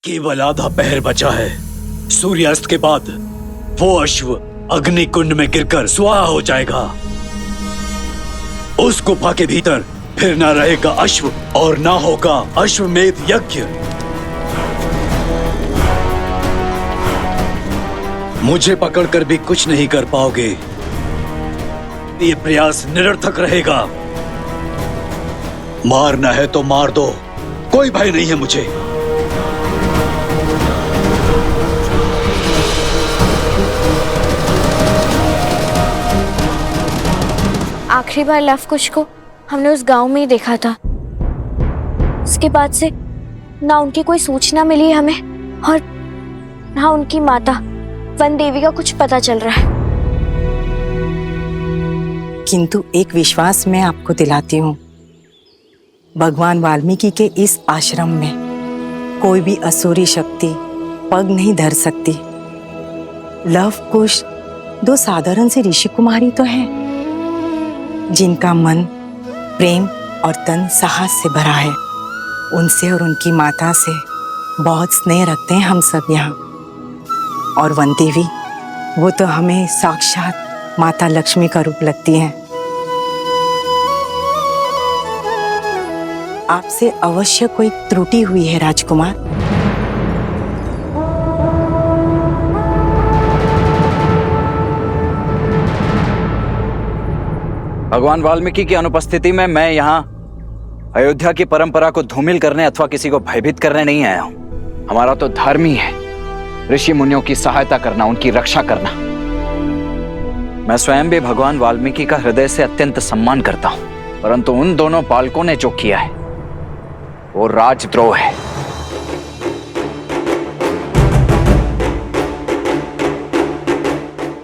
केवल आधा पहर बचा है। सूर्यास्त के बाद वो अश्व अग्नि कुंड में गिरकर स्वाहा हो जाएगा। उस गुफा के भीतर फिर ना रहेगा अश्व और ना होगा अश्वमेध यज्ञ। मुझे पकड़कर भी कुछ नहीं कर पाओगे। ये प्रयास निरर्थक रहेगा। मारना है तो मार दो, कोई भय नहीं है मुझे। आखिरी बार लव कुश को हमने उस गांव में ही देखा था। उसके बाद से ना उनकी कोई सूचना मिली है हमें और ना उनकी माता वन देवी का कुछ पता चल रहा है। किंतु एक विश्वास मैं आपको दिलाती हूँ, भगवान वाल्मीकि के इस आश्रम में कोई भी असुरी शक्ति पग नहीं धर सकती। लव कुश दो साधारण से ऋषि कुमारी तो हैं, जिनका मन प्रेम और तन साहस से भरा है। उनसे और उनकी माता से बहुत स्नेह रखते हैं हम सब यहाँ। और वन देवी, वो तो हमें साक्षात माता लक्ष्मी का रूप लगती हैं। आपसे अवश्य कोई त्रुटि हुई है राजकुमार। भगवान वाल्मीकि की अनुपस्थिति में मैं यहाँ अयोध्या की परंपरा को धूमिल करने अथवा किसी को भयभीत करने नहीं आया हूँ। हमारा तो धर्म ही है ऋषि मुनियों की सहायता करना, उनकी रक्षा करना। मैं स्वयं भी भगवान वाल्मीकि का हृदय से अत्यंत सम्मान करता हूँ, परंतु उन दोनों बालकों ने जो किया है वो राजद्रोह है।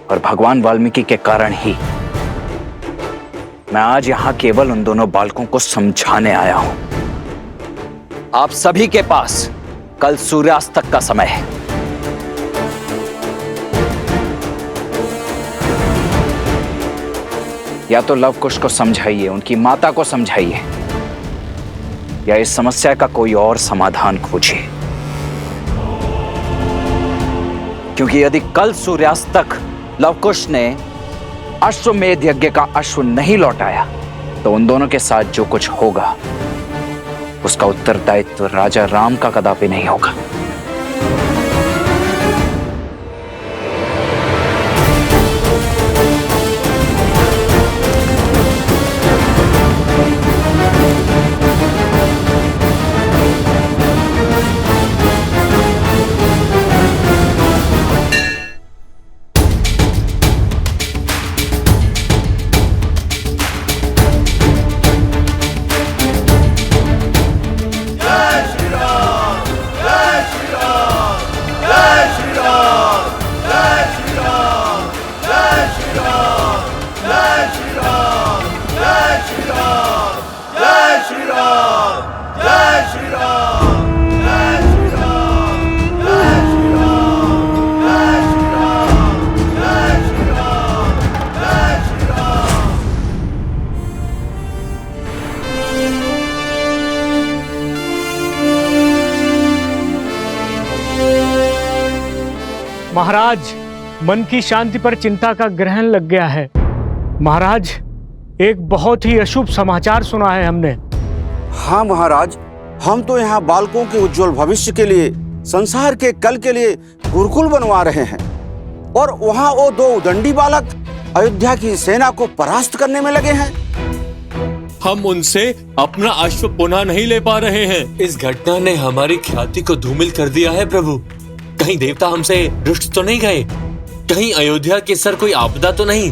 और भगवान वाल्मीकि के कारण ही मैं आज यहां केवल उन दोनों बालकों को समझाने आया हूं। आप सभी के पास कल सूर्यास्त तक का समय है। या तो लव कुश को समझाइए, उनकी माता को समझाइए, या इस समस्या का कोई और समाधान खोजिए। क्योंकि यदि कल सूर्यास्त तक लव कुश ने अश्वमेध यज्ञ का अश्व नहीं लौटाया तो उन दोनों के साथ जो कुछ होगा उसका उत्तरदायित्व राजा राम का कदापि नहीं होगा। महाराज, मन की शांति पर चिंता का ग्रहण लग गया है। महाराज, एक बहुत ही अशुभ समाचार सुना है हमने। हाँ महाराज, हम तो यहाँ बालकों के उज्जवल भविष्य के लिए, संसार के कल के लिए गुरुकुल बनवा रहे हैं, और वहाँ वो दो उदंडी बालक अयोध्या की सेना को परास्त करने में लगे हैं। हम उनसे अपना अश्व पुनः नहीं ले पा रहे हैं। इस घटना ने हमारी ख्याति को धूमिल कर दिया है प्रभु। कहीं देवता हमसे रुष्ट तो नहीं गए? कहीं अयोध्या के सर कोई आपदा तो नहीं?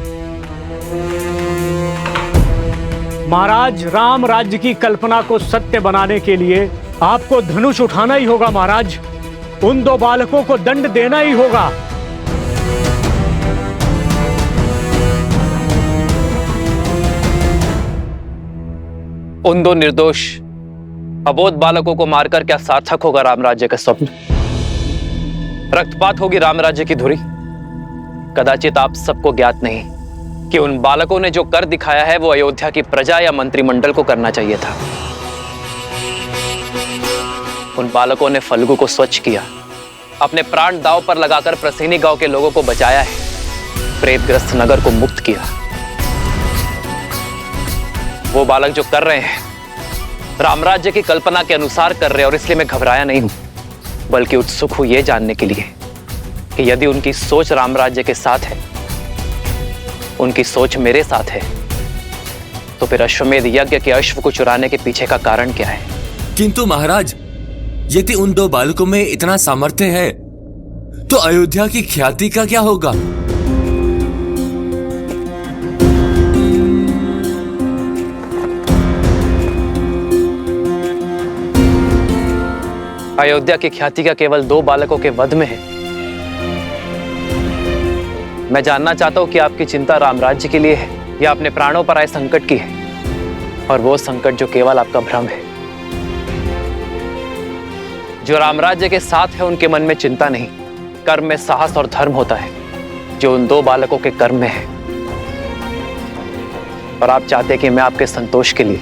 महाराज, राम राज्य की कल्पना को सत्य बनाने के लिए आपको धनुष उठाना ही होगा महाराज। उन दो बालकों को दंड देना ही होगा। उन दो निर्दोष अबोध बालकों को मारकर क्या सार्थक होगा राम राज्य का स्वप्न? रक्तपात होगी राम राज्य की धुरी। कदाचित आप सबको ज्ञात नहीं कि उन बालकों ने जो कर दिखाया है वो अयोध्या की प्रजा या मंत्रिमंडल को करना चाहिए था। उन बालकों ने फल्गु को स्वच्छ किया, अपने प्राण दांव पर लगाकर प्रसेनी गांव के लोगों को बचाया है, प्रेतग्रस्त नगर को मुक्त किया। वो बालक जो कर रहे हैं रामराज्य की कल्पना के अनुसार कर रहे हैं, और इसलिए मैं घबराया नहीं हूं, बल्कि उत्सुक हूं ये जानने के लिए कि यदि उनकी सोच रामराज्य के साथ है, उनकी सोच मेरे साथ है, तो फिर अश्वमेध यज्ञ के अश्व को चुराने के पीछे का कारण क्या है? किंतु महाराज, यदि उन दो बालकों में इतना सामर्थ्य है तो अयोध्या की ख्याति का क्या होगा? अयोध्या की ख्याति का केवल 2 बालकों के वध में है। मैं जानना चाहता हूं कि आपकी चिंता रामराज्य के लिए है या अपने प्राणों पर आए संकट की है, और वो संकट जो केवल आपका भ्रम है। जो रामराज्य के साथ है उनके मन में चिंता नहीं, कर्म में साहस और धर्म होता है, जो उन 2 बालकों के कर्म में है। और आप चाहते कि मैं आपके संतोष के लिए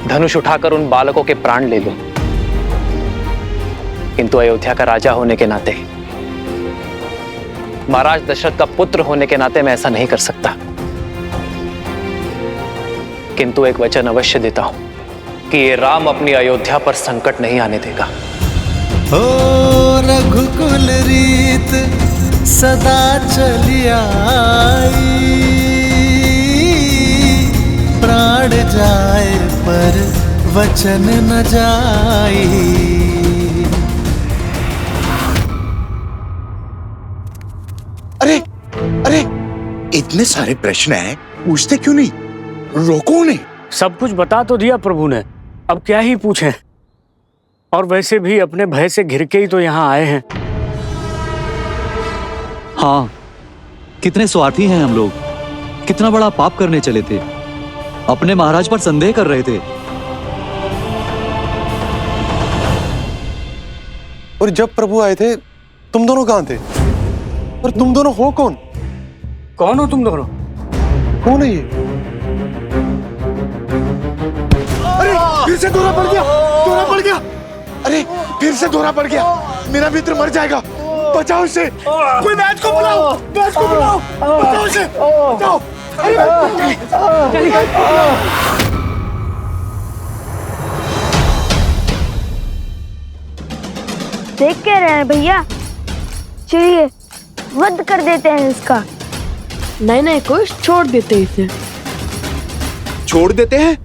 धनुष उठाकर उन बालकों के प्राण ले लूं, किंतु अयोध्या का राजा होने के नाते, महाराज दशरथ का पुत्र होने के नाते मैं ऐसा नहीं कर सकता। किंतु एक वचन अवश्य देता हूं कि ये राम अपनी अयोध्या पर संकट नहीं आने देगा। ओ रघुकुल रीत सदा चली आई, प्राण जाए पर वचन न जाई। अरे अरे, इतने सारे प्रश्न हैं, पूछते क्यों नहीं? रोको उन्हें। सब कुछ बता तो दिया प्रभु ने, अब क्या ही पूछें। और वैसे भी अपने भय से घिर के ही तो यहाँ आए हैं। हाँ, कितने स्वार्थी हैं हम लोग, कितना बड़ा पाप करने चले थे, अपने महाराज पर संदेह कर रहे थे। और जब प्रभु आए थे तुम दोनों कहाँ थे? और तुम दोनों हो कौन? कौन हो तुम दोनों? कौन है ये? अरे फिर से दौरा पड़ गया, दौरा पड़ गया। अरे फिर से दौरा पड़ गया, मेरा मित्र मर जाएगा, बचाओ इसे। कोई वैद्य को बुलाओ, वैद्य को बुलाओ, बचाओ इसे, बचाओ। देख के रहे हैं भैया, चलिए वध कर देते हैं इसका। नहीं कुछ छोड़ देते इसे। छोड़ देते हैं?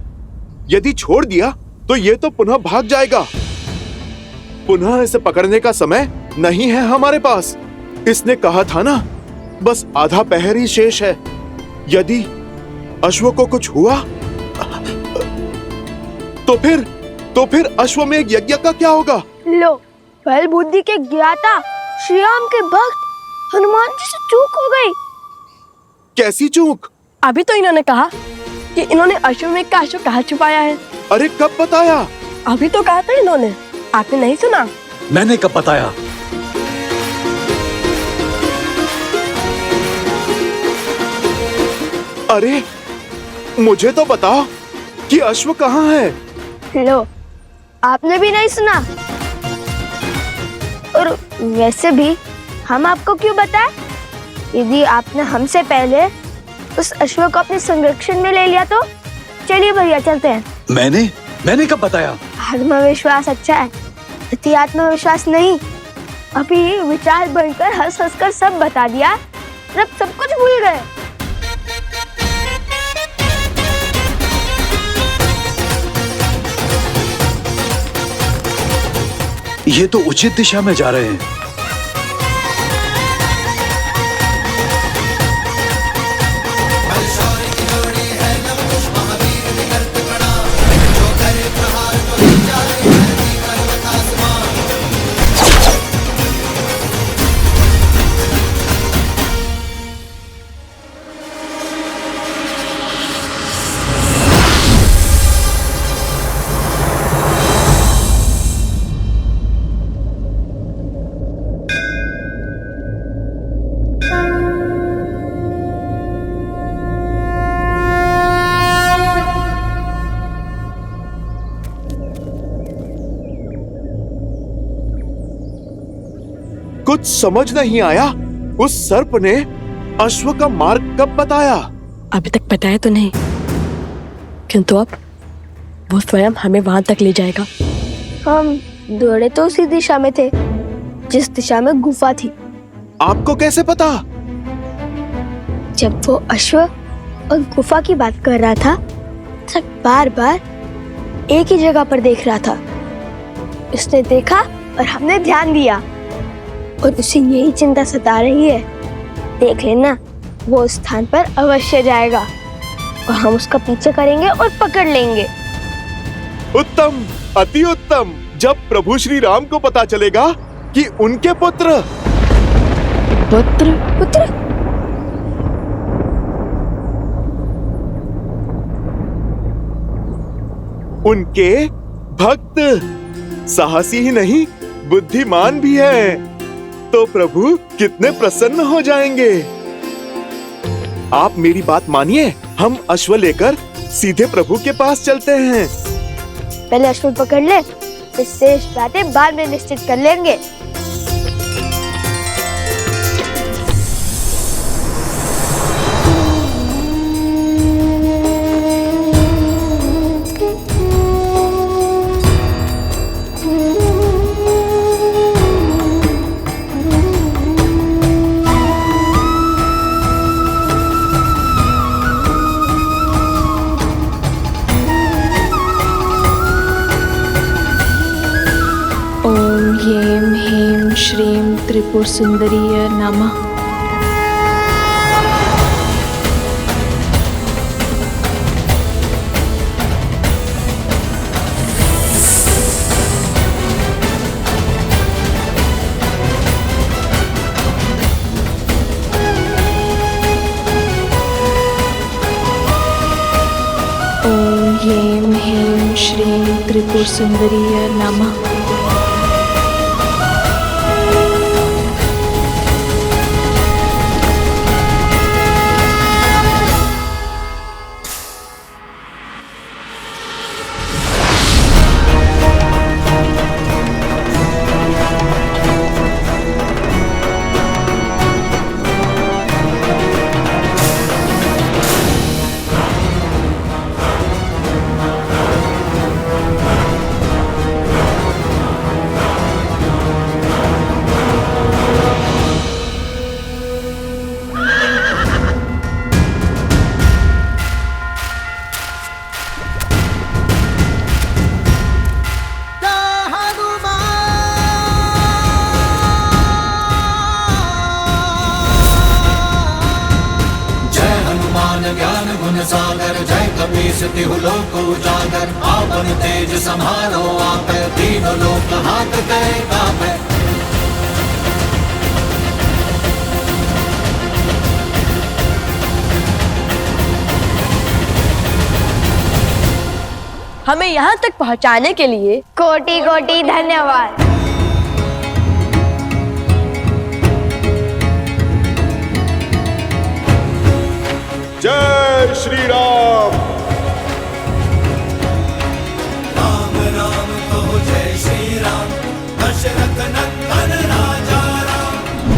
यदि छोड़ दिया तो ये तो पुनः भाग जाएगा। पुनः इसे पकड़ने का समय नहीं है हमारे पास। इसने कहा था ना, बस आधा पहर ही शेष है। यदि अश्व को कुछ हुआ तो फिर अश्वमेध यज्ञ का क्या होगा? लो, बल बुद्धि के ज्ञाता श्री राम के भक्त हनुमान जी से चूक हो गई। कैसी चूक? अभी तो इन्होंने कहा कि इन्होंने अश्वमेध का अश्व कहाँ छुपाया है। अरे कब बताया? अभी तो कहा था इन्होंने, आपने नहीं सुना? मैंने कब बताया? अरे मुझे तो बताओ कि अश्व कहाँ है? लो, आपने भी नहीं सुना। और वैसे भी हम आपको क्यों बताएं? यदि आपने हमसे पहले उस अश्व को अपने संरक्षण में ले लिया तो चलिए भैया चलते हैं। मैंने कब बताया? आत्मविश्वास अच्छा है, अति आत्मविश्वास नहीं। अभी विचार बनकर हंस हंस कर सब बता दिया, अब सब कुछ भूल गए। ये तो उचित दिशा में जा रहे हैं। समझ नहीं आया, उस सर्प ने अश्व का मार्ग कब बताया? अभी तक बताया तो नहीं, किंतु अब वो स्वयं हमें वहां तक ले जाएगा। हम दौड़े तो उसी दिशा में थे जिस दिशा में गुफा थी। आपको कैसे पता? जब वो अश्व और गुफा की बात कर रहा था, तब बार बार एक ही जगह पर देख रहा था। उसने देखा और हमने ध्यान दिया, और उसे यही चिंता सता रही है। देख लेना, वो उस स्थान पर अवश्य जाएगा और हम उसका पीछे करेंगे और पकड़ लेंगे। उत्तम, अति उत्तम। जब प्रभु श्री राम को पता चलेगा कि उनके पुत्र उनके भक्त साहसी ही नहीं, बुद्धिमान भी है, तो प्रभु कितने प्रसन्न हो जाएंगे। आप मेरी बात मानिए, हम अश्व लेकर सीधे प्रभु के पास चलते हैं। पहले अश्व पकड़ ले, फिर शेष बातें बाद में निश्चित कर लेंगे। ह्रीं ह्रीं श्रीं त्रिपुर सुंदरीय नमः। ओम ह्रीं ह्रीं श्रीं त्रिपुर सुंदरीय नमः। ज्ञान गुण सागर, जय कपीस तिहु लोक उजागर। आपन तेज समारो आपै, तीनों लोक हाथ कहे कापै। हमें यहाँ तक पहुँचाने के लिए कोटि कोटि धन्यवाद। जय श्री राम। राम राम कहो जय श्री राम, दशरथ नंदन राजा राम।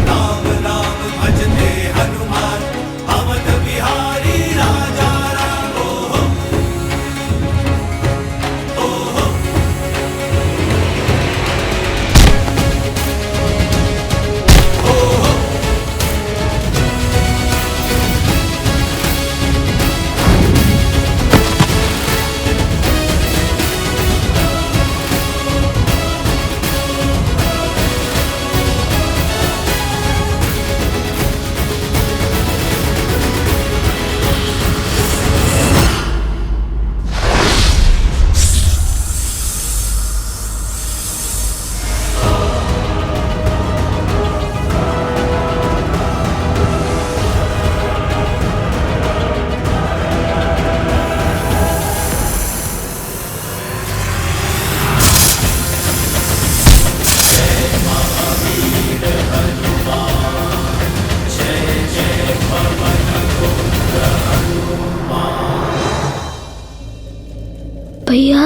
राम राम भजते हनुमान, अवध बिहारी राजा राम। ओहो ओहो ओहो। भैया,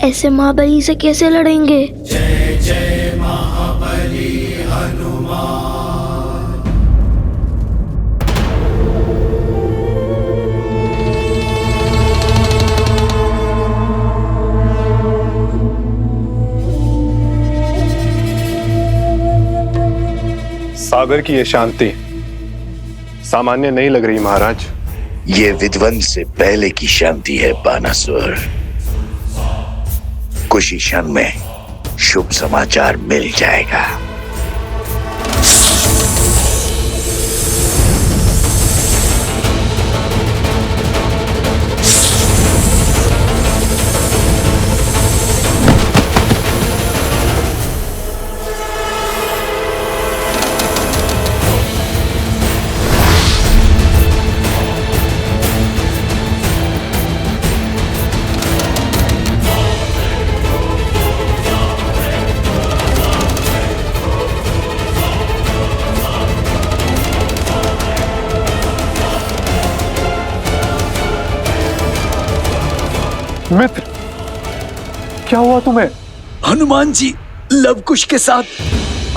ऐसे महाबली से कैसे लड़ेंगे? जय जय महाबली सागर की ये शांति सामान्य नहीं लग रही महाराज। ये विध्वंस से पहले की शांति है बानासुर। कुछ ही क्षण में शुभ समाचार मिल जाएगा। मित्र, क्या हुआ तुम्हें? हनुमान जी लवकुश के साथ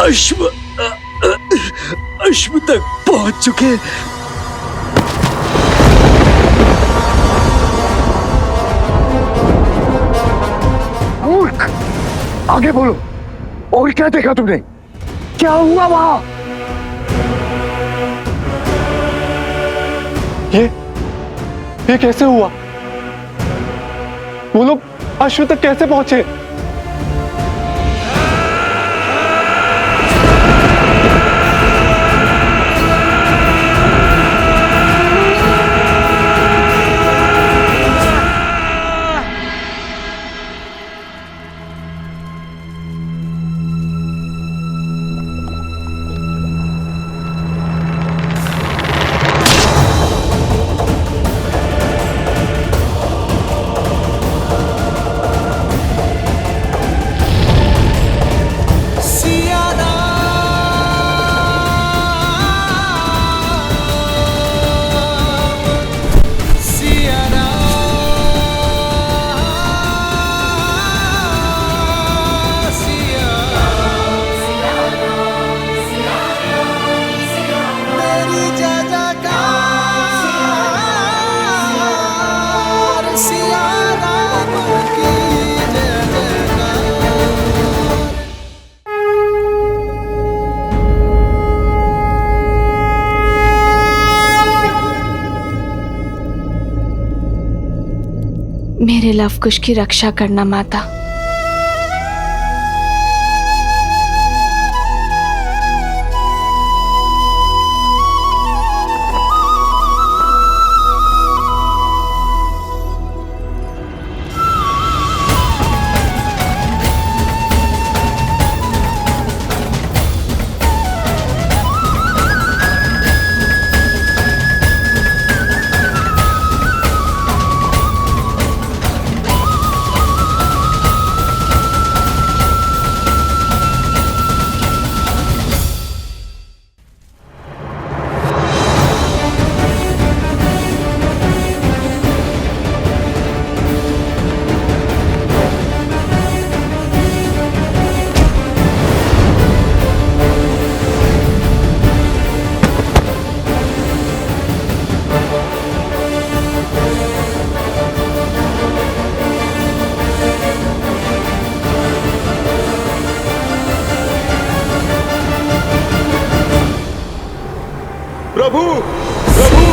अश्व तक पहुंच चुके। मूर्ख, आगे बोलो। और क्या देखा तुमने? क्या हुआ वहां? ये कैसे हुआ? वो लोग अश्व तक कैसे पहुंचे? मेरे लवकुश की रक्षा करना माता। प्रभु, प्रभु,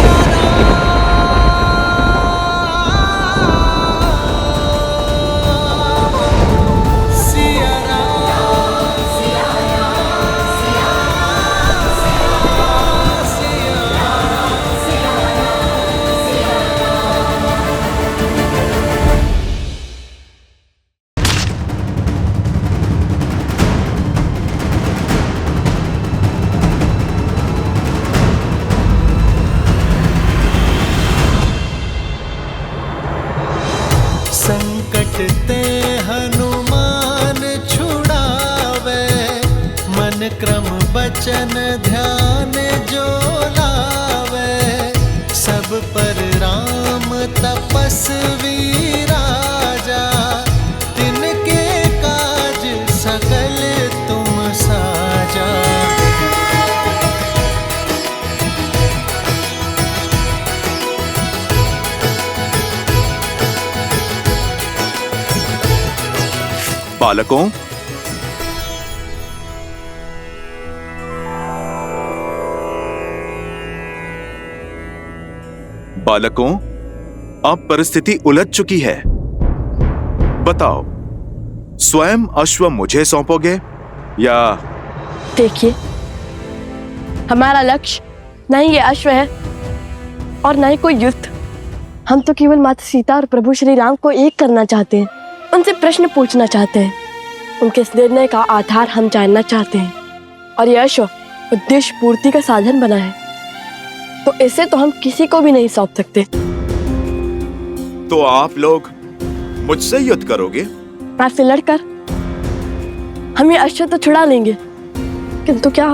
संकट ते हनुमान छुड़ावे, मन क्रम बचन ध्यान जो लावे। सब पर राम तपस्वी राजा, तिनके काज सकल तुम साजा। बालकों, बालकों, अब परिस्थिति उलझ चुकी है। बताओ, स्वयं अश्व मुझे सौंपोगे या? देखिए, हमारा लक्ष्य न ही ये अश्व है और न ही कोई युद्ध। हम तो केवल माता सीता और प्रभु श्री राम को एक करना चाहते हैं, उनसे प्रश्न पूछना चाहते हैं, उनके इस निर्णय का आधार हम जानना चाहते हैं। और यह अश्व उद्देश्य पूर्ति का साधन बना है, तो इसे तो हम किसी को भी नहीं सौंप सकते। तो आप लोग मुझसे युद्ध करोगे? आपसे लड़कर हम ये अश्व तो छुड़ा लेंगे, किंतु क्या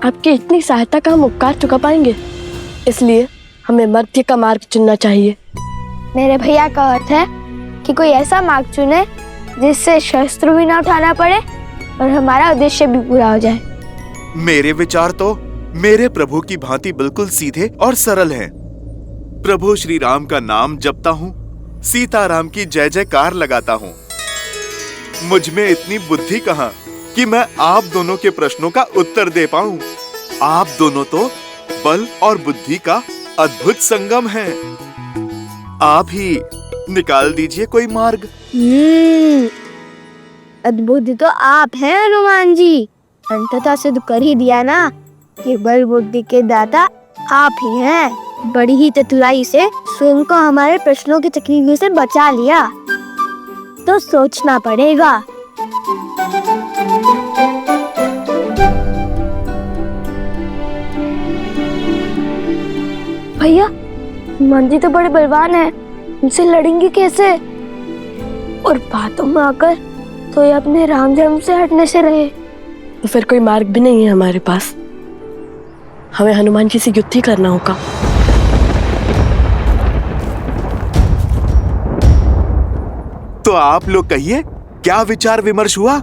आपकी इतनी सहायता का हम उपकार चुका पाएंगे? इसलिए हमें मध्य का मार्ग चुनना चाहिए। मेरे भैया का अर्थ है कि कोई ऐसा मार्ग चुने जिससे शस्त्र भी ना उठाना पड़े और हमारा उद्देश्य भी पूरा हो जाए। मेरे विचार तो मेरे प्रभु की भांति बिल्कुल सीधे और सरल हैं। प्रभु श्री राम का नाम जपता हूँ, सीताराम की जय जयकार लगाता हूँ। मुझ में इतनी बुद्धि कहाँ कि मैं आप दोनों के प्रश्नों का उत्तर दे पाऊं। आप दोनों तो बल और बुद्धि का अद्भुत संगम है। आप ही निकाल दीजिए कोई मार्ग। अद्भुत तो आप हैं हनुमान जी। अंततः सिद्ध कर ही दिया ना कि बल बुद्धि के दाता आप ही हैं। बड़ी ही चतुराई से स्वयं को हमारे प्रश्नों के चक्रव्यूह से बचा लिया, तो सोचना पड़ेगा। भैया, हनुमान जी तो बड़े बलवान हैं, उनसे लड़ेंगे कैसे? और बातों में आकर तो ये अपने राम धर्म से हटने से रहे। तो फिर कोई मार्ग भी नहीं है हमारे पास। हमें हनुमान जी से युद्ध ही करना होगा। तो आप लोग कहिए, क्या विचार विमर्श हुआ?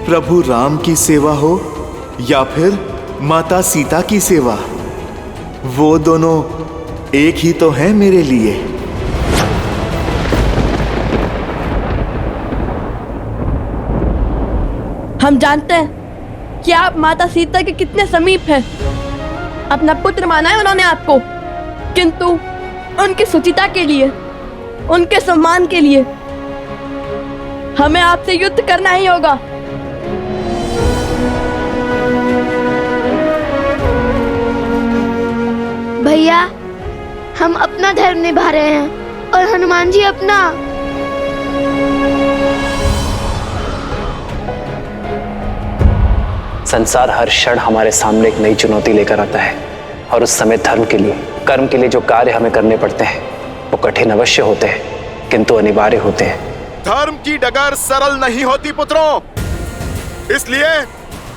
प्रभु राम की सेवा हो या फिर माता सीता की सेवा, वो दोनों एक ही तो हैं मेरे लिए। हम जानते हैं कि आप माता सीता के कितने समीप हैं। अपना पुत्र माना है उन्होंने आपको, किंतु उनकी सुचिता के लिए, उनके सम्मान के लिए हमें आपसे युद्ध करना ही होगा। भैया, हम अपना धर्म निभा रहे हैं और हनुमान जी अपना। संसार हर क्षण हमारे सामने एक नई चुनौती लेकर आता है, और उस समय धर्म के लिए, कर्म के लिए जो कार्य हमें करने पड़ते हैं वो कठिन अवश्य होते हैं, किंतु अनिवार्य होते हैं। धर्म की डगर सरल नहीं होती पुत्रों, इसलिए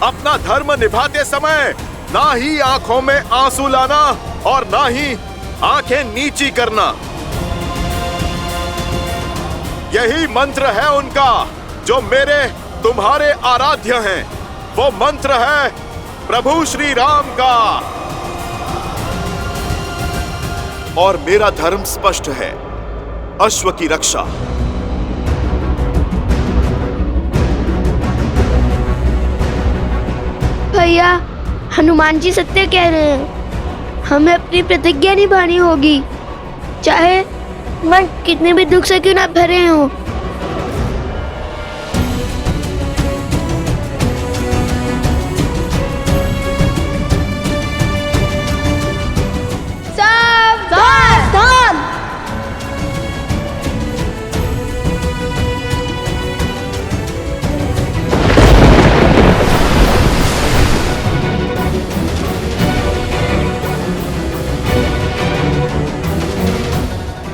अपना धर्म निभाते समय ना ही आंखों में आंसू लाना और ना ही आंखें नीची करना। यही मंत्र है उनका जो मेरे तुम्हारे आराध्य हैं। वो मंत्र है प्रभु श्री राम का। और मेरा धर्म स्पष्ट है, अश्व की रक्षा। भैया, हनुमान जी सत्य कह रहे हैं। हमें अपनी प्रतिज्ञा निभानी होगी, चाहे मन कितने भी दुख से क्यों ना भरे हों।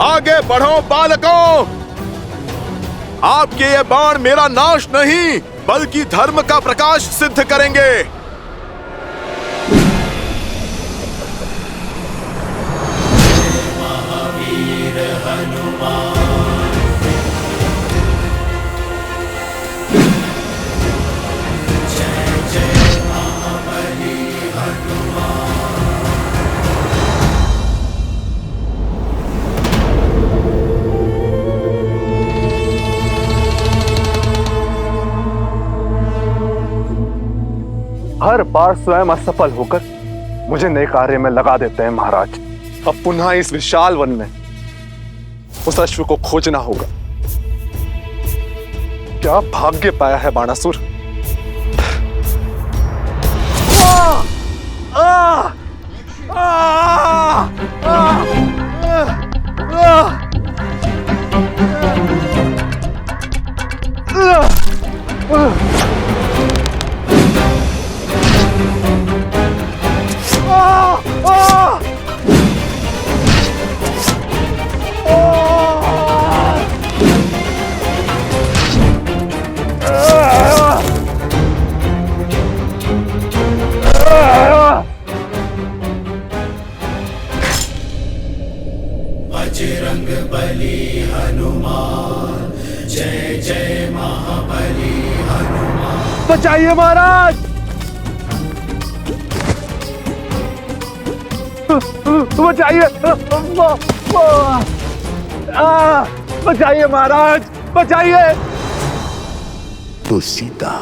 आगे बढ़ो बालकों, आपके ये बाण मेरा नाश नहीं बल्कि धर्म का प्रकाश सिद्ध करेंगे। महावीर हनुमान, जय जय महाबली हनुमान। हर बार स्वयं असफल होकर मुझे नए कार्य में लगा देते हैं महाराज। अब पुनः इस विशाल वन में उस अश्व को खोजना होगा। क्या भाग्य पाया है बाणासुर। बजरंग बली हनुमान, जय जय महाबली हनुमान। बचाइए महाराज, बचाइए, बचाइए महाराज, बचाइए। तो सीता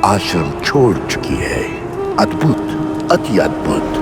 आश्रम छोड़ चुकी है। अद्भुत, अति अद्भुत।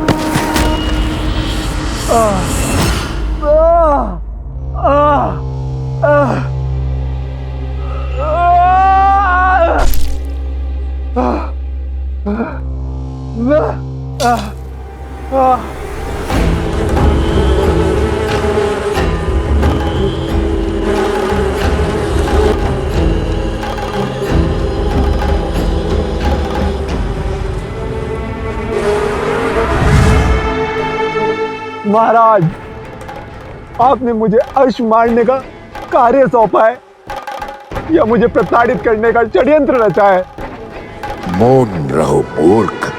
महाराज, आपने मुझे अश्व मारने का कार्य सौंपा है या मुझे प्रताड़ित करने का षड्यंत्र रचा है? मौन रहो मूर्ख।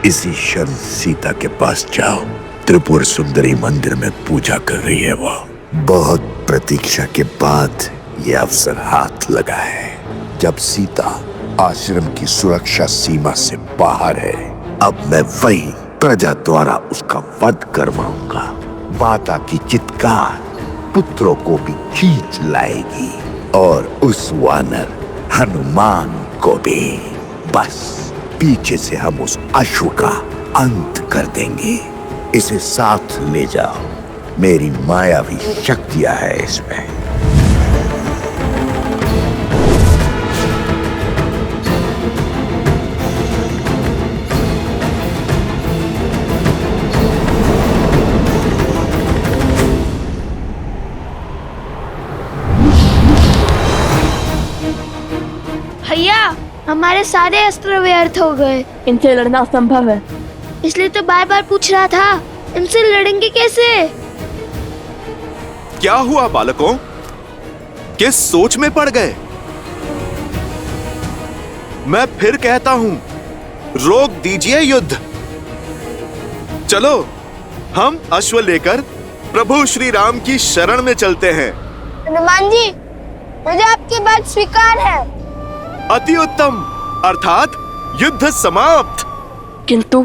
इसी क्षण सीता के पास जाओ। त्रिपुर सुंदरी मंदिर में पूजा कर रही है वो। बहुत प्रतीक्षा के बाद ये अवसर हाथ लगा है। जब सीता आश्रम की सुरक्षा सीमा से बाहर है, अब मैं वही प्रजा द्वारा उसका वध करवाऊंगा। माता की चित्कार पुत्रों को भी खींच लाएगी और उस वानर हनुमान को भी। बस पीछे से हम उस अश्व का अंत कर देंगे। इसे साथ ले जाओ। मेरी मायावी शक्तियां है इसमें। भैया, हमारे सारे अस्त्र व्यर्थ हो गए। इनसे लड़ना असंभव है। इसलिए तो बार बार पूछ रहा था, इनसे लड़ेंगे कैसे? क्या हुआ बालकों? किस सोच में पड़ गए? मैं फिर कहता हूं, रोक दीजिए युद्ध। चलो हम अश्व लेकर प्रभु श्री राम की शरण में चलते हैं। हनुमान जी, मुझे आपकी बात स्वीकार है। अति उत्तम, अर्थात युद्ध समाप्त। किंतु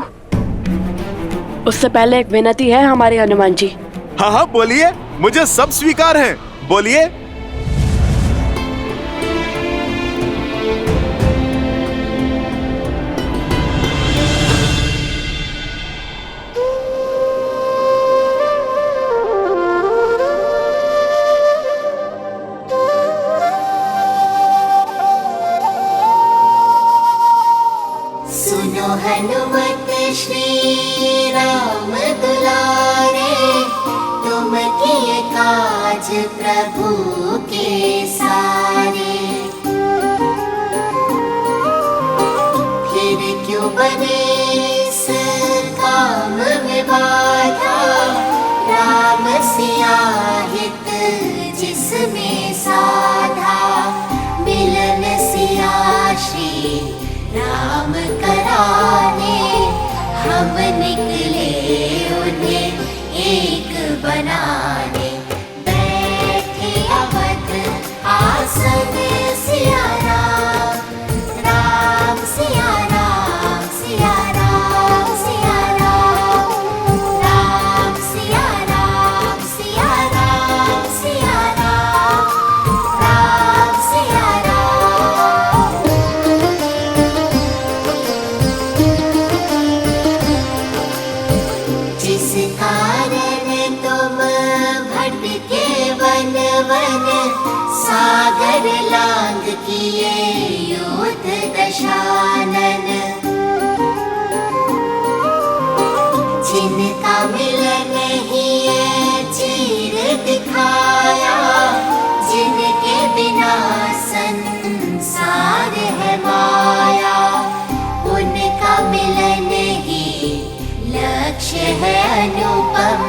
उससे पहले एक विनती है हमारे हनुमान जी। हाँ हाँ बोलिए, मुझे सब स्वीकार है, बोलिए। सुनो हनुमत श्री राम दुलारे, तुम किए काज प्रभु के सारे। फिर क्यों बने इस काम में बाधा, राम सिया हित पर लांग किए युद्ध दशानन, जिनका मिलन ही चीर दिखाया, जिनके बिना संसार है माया, उनका मिलन ही लक्ष्य है अनुपम,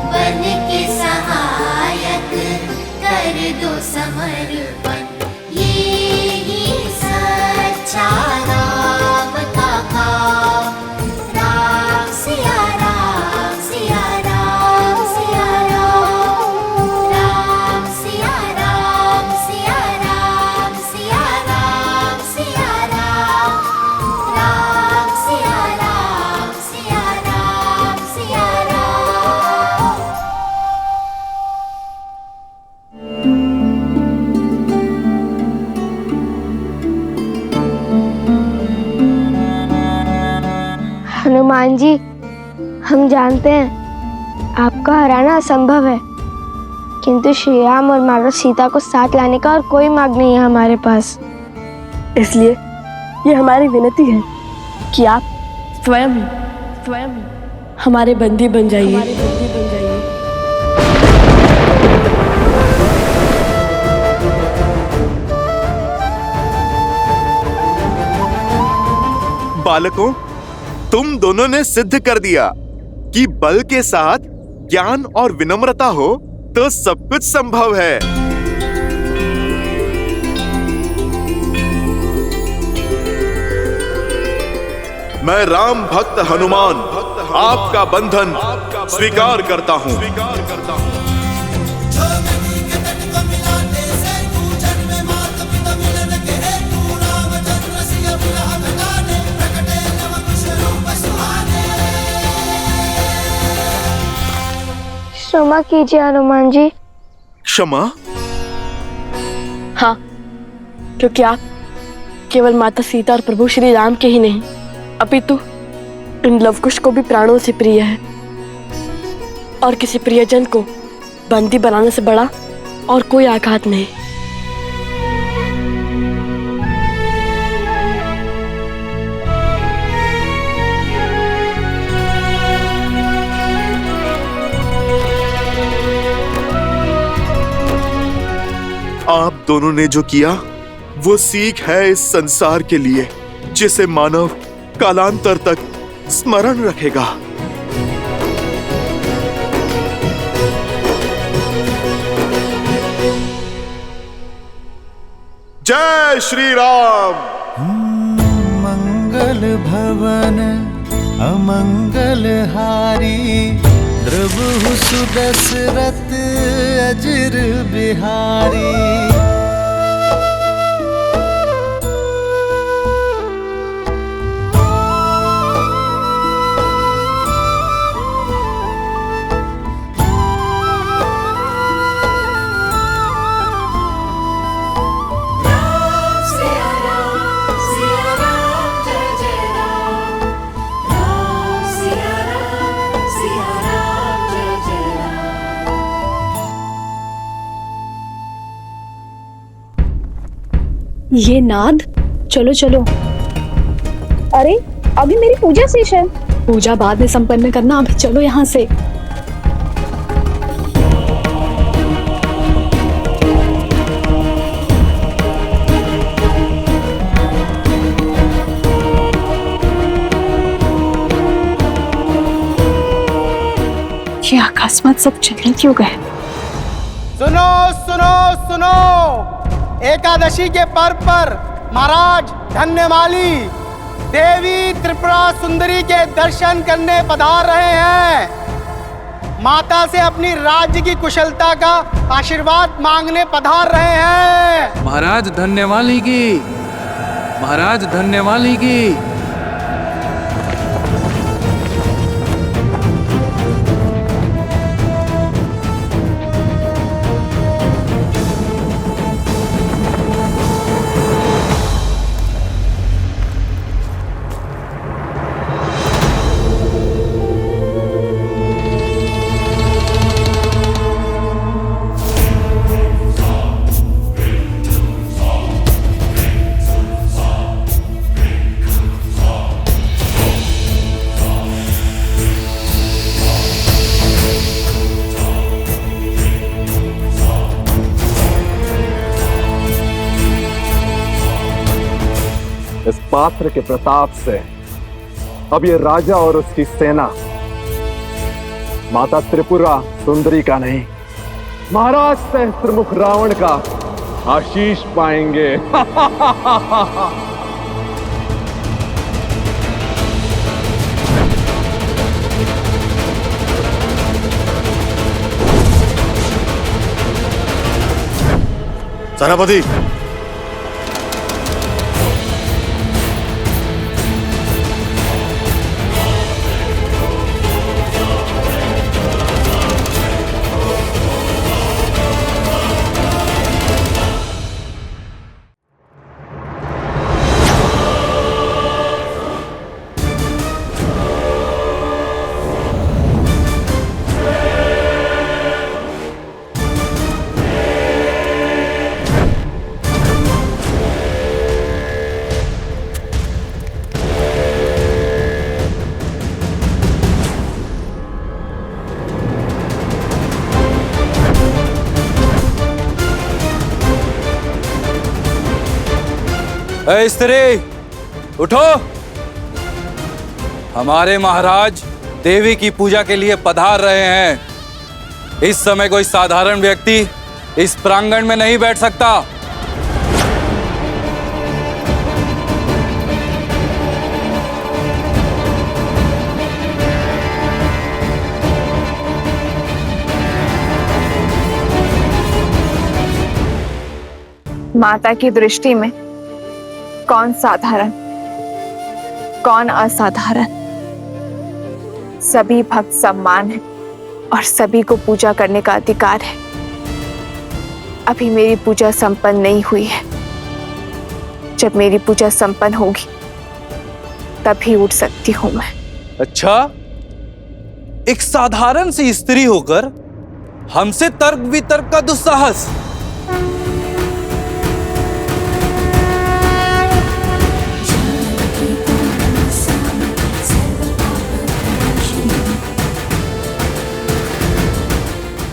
बन के सहायक कर दो समर्पण, ये ही सच्चा राम का काम, राम सिया राम सिया राम सिया राम, राम सिया राम सिया राम सिया राम सिया राम, राम सिया राम सिया राम सिया राम। हनुमान जी, हम जानते हैं आपका हराना असंभव है, किंतु श्री राम और माता सीता को साथ लाने का और कोई मार्ग नहीं है हमारे पास। इसलिए ये हमारी विनती है कि आप स्वयं हमारे बंदी बन जाइए। बालकों, तुम दोनों ने सिद्ध कर दिया कि बल के साथ ज्ञान और विनम्रता हो तो सब कुछ संभव है। मैं राम भक्त हनुमान आपका बंधन स्वीकार करता हूँ। क्षमा कीजिए हनुमान जी। क्षमा? हाँ, क्योंकि आप केवल माता सीता और प्रभु श्री राम के ही नहीं, अपितु इन लवकुश को भी प्राणों से प्रिय है, और किसी प्रियजन को बंदी बनाने से बड़ा और कोई आघात नहीं। आप दोनों ने जो किया वो सीख है इस संसार के लिए, जिसे मानव कालांतर तक स्मरण रखेगा। जय श्री राम। मंगल भवन अमंगल हारी, द्रवहु सुदशरथ अजर बिहारी। ये नाद, चलो चलो। अरे अभी मेरी पूजा शेष है। पूजा बाद में संपन्न करना, अभी चलो यहाँ से। ये अकस्मात सब चले क्यों गए? सुनो सुनो सुनो, एकादशी के पर्व पर महाराज धन्यमाली देवी त्रिपुरा सुंदरी के दर्शन करने पधार रहे हैं। माता से अपनी राज्य की कुशलता का आशीर्वाद मांगने पधार रहे हैं। महाराज धन्यवाली की, महाराज धन्यवाली की। पात्र के प्रताप से अब ये राजा और उसकी सेना माता त्रिपुरा सुंदरी का नहीं, महाराज सहस्त्रमुख रावण का आशीष पाएंगे। सेनापति, ए स्त्री, उठो। हमारे महाराज देवी की पूजा के लिए पधार रहे हैं। इस समय कोई साधारण व्यक्ति इस प्रांगण में नहीं बैठ सकता। माता की दृष्टि में कौन साधारण, कौन असाधारण, सभी भक्त सम्मान है और सभी को पूजा करने का अधिकार है। अभी मेरी पूजा संपन्न नहीं हुई है। जब मेरी पूजा संपन्न होगी तभी उठ सकती हूं मैं। अच्छा, एक साधारण सी स्त्री होकर हमसे तर्क वितर्क का दुस्साहस।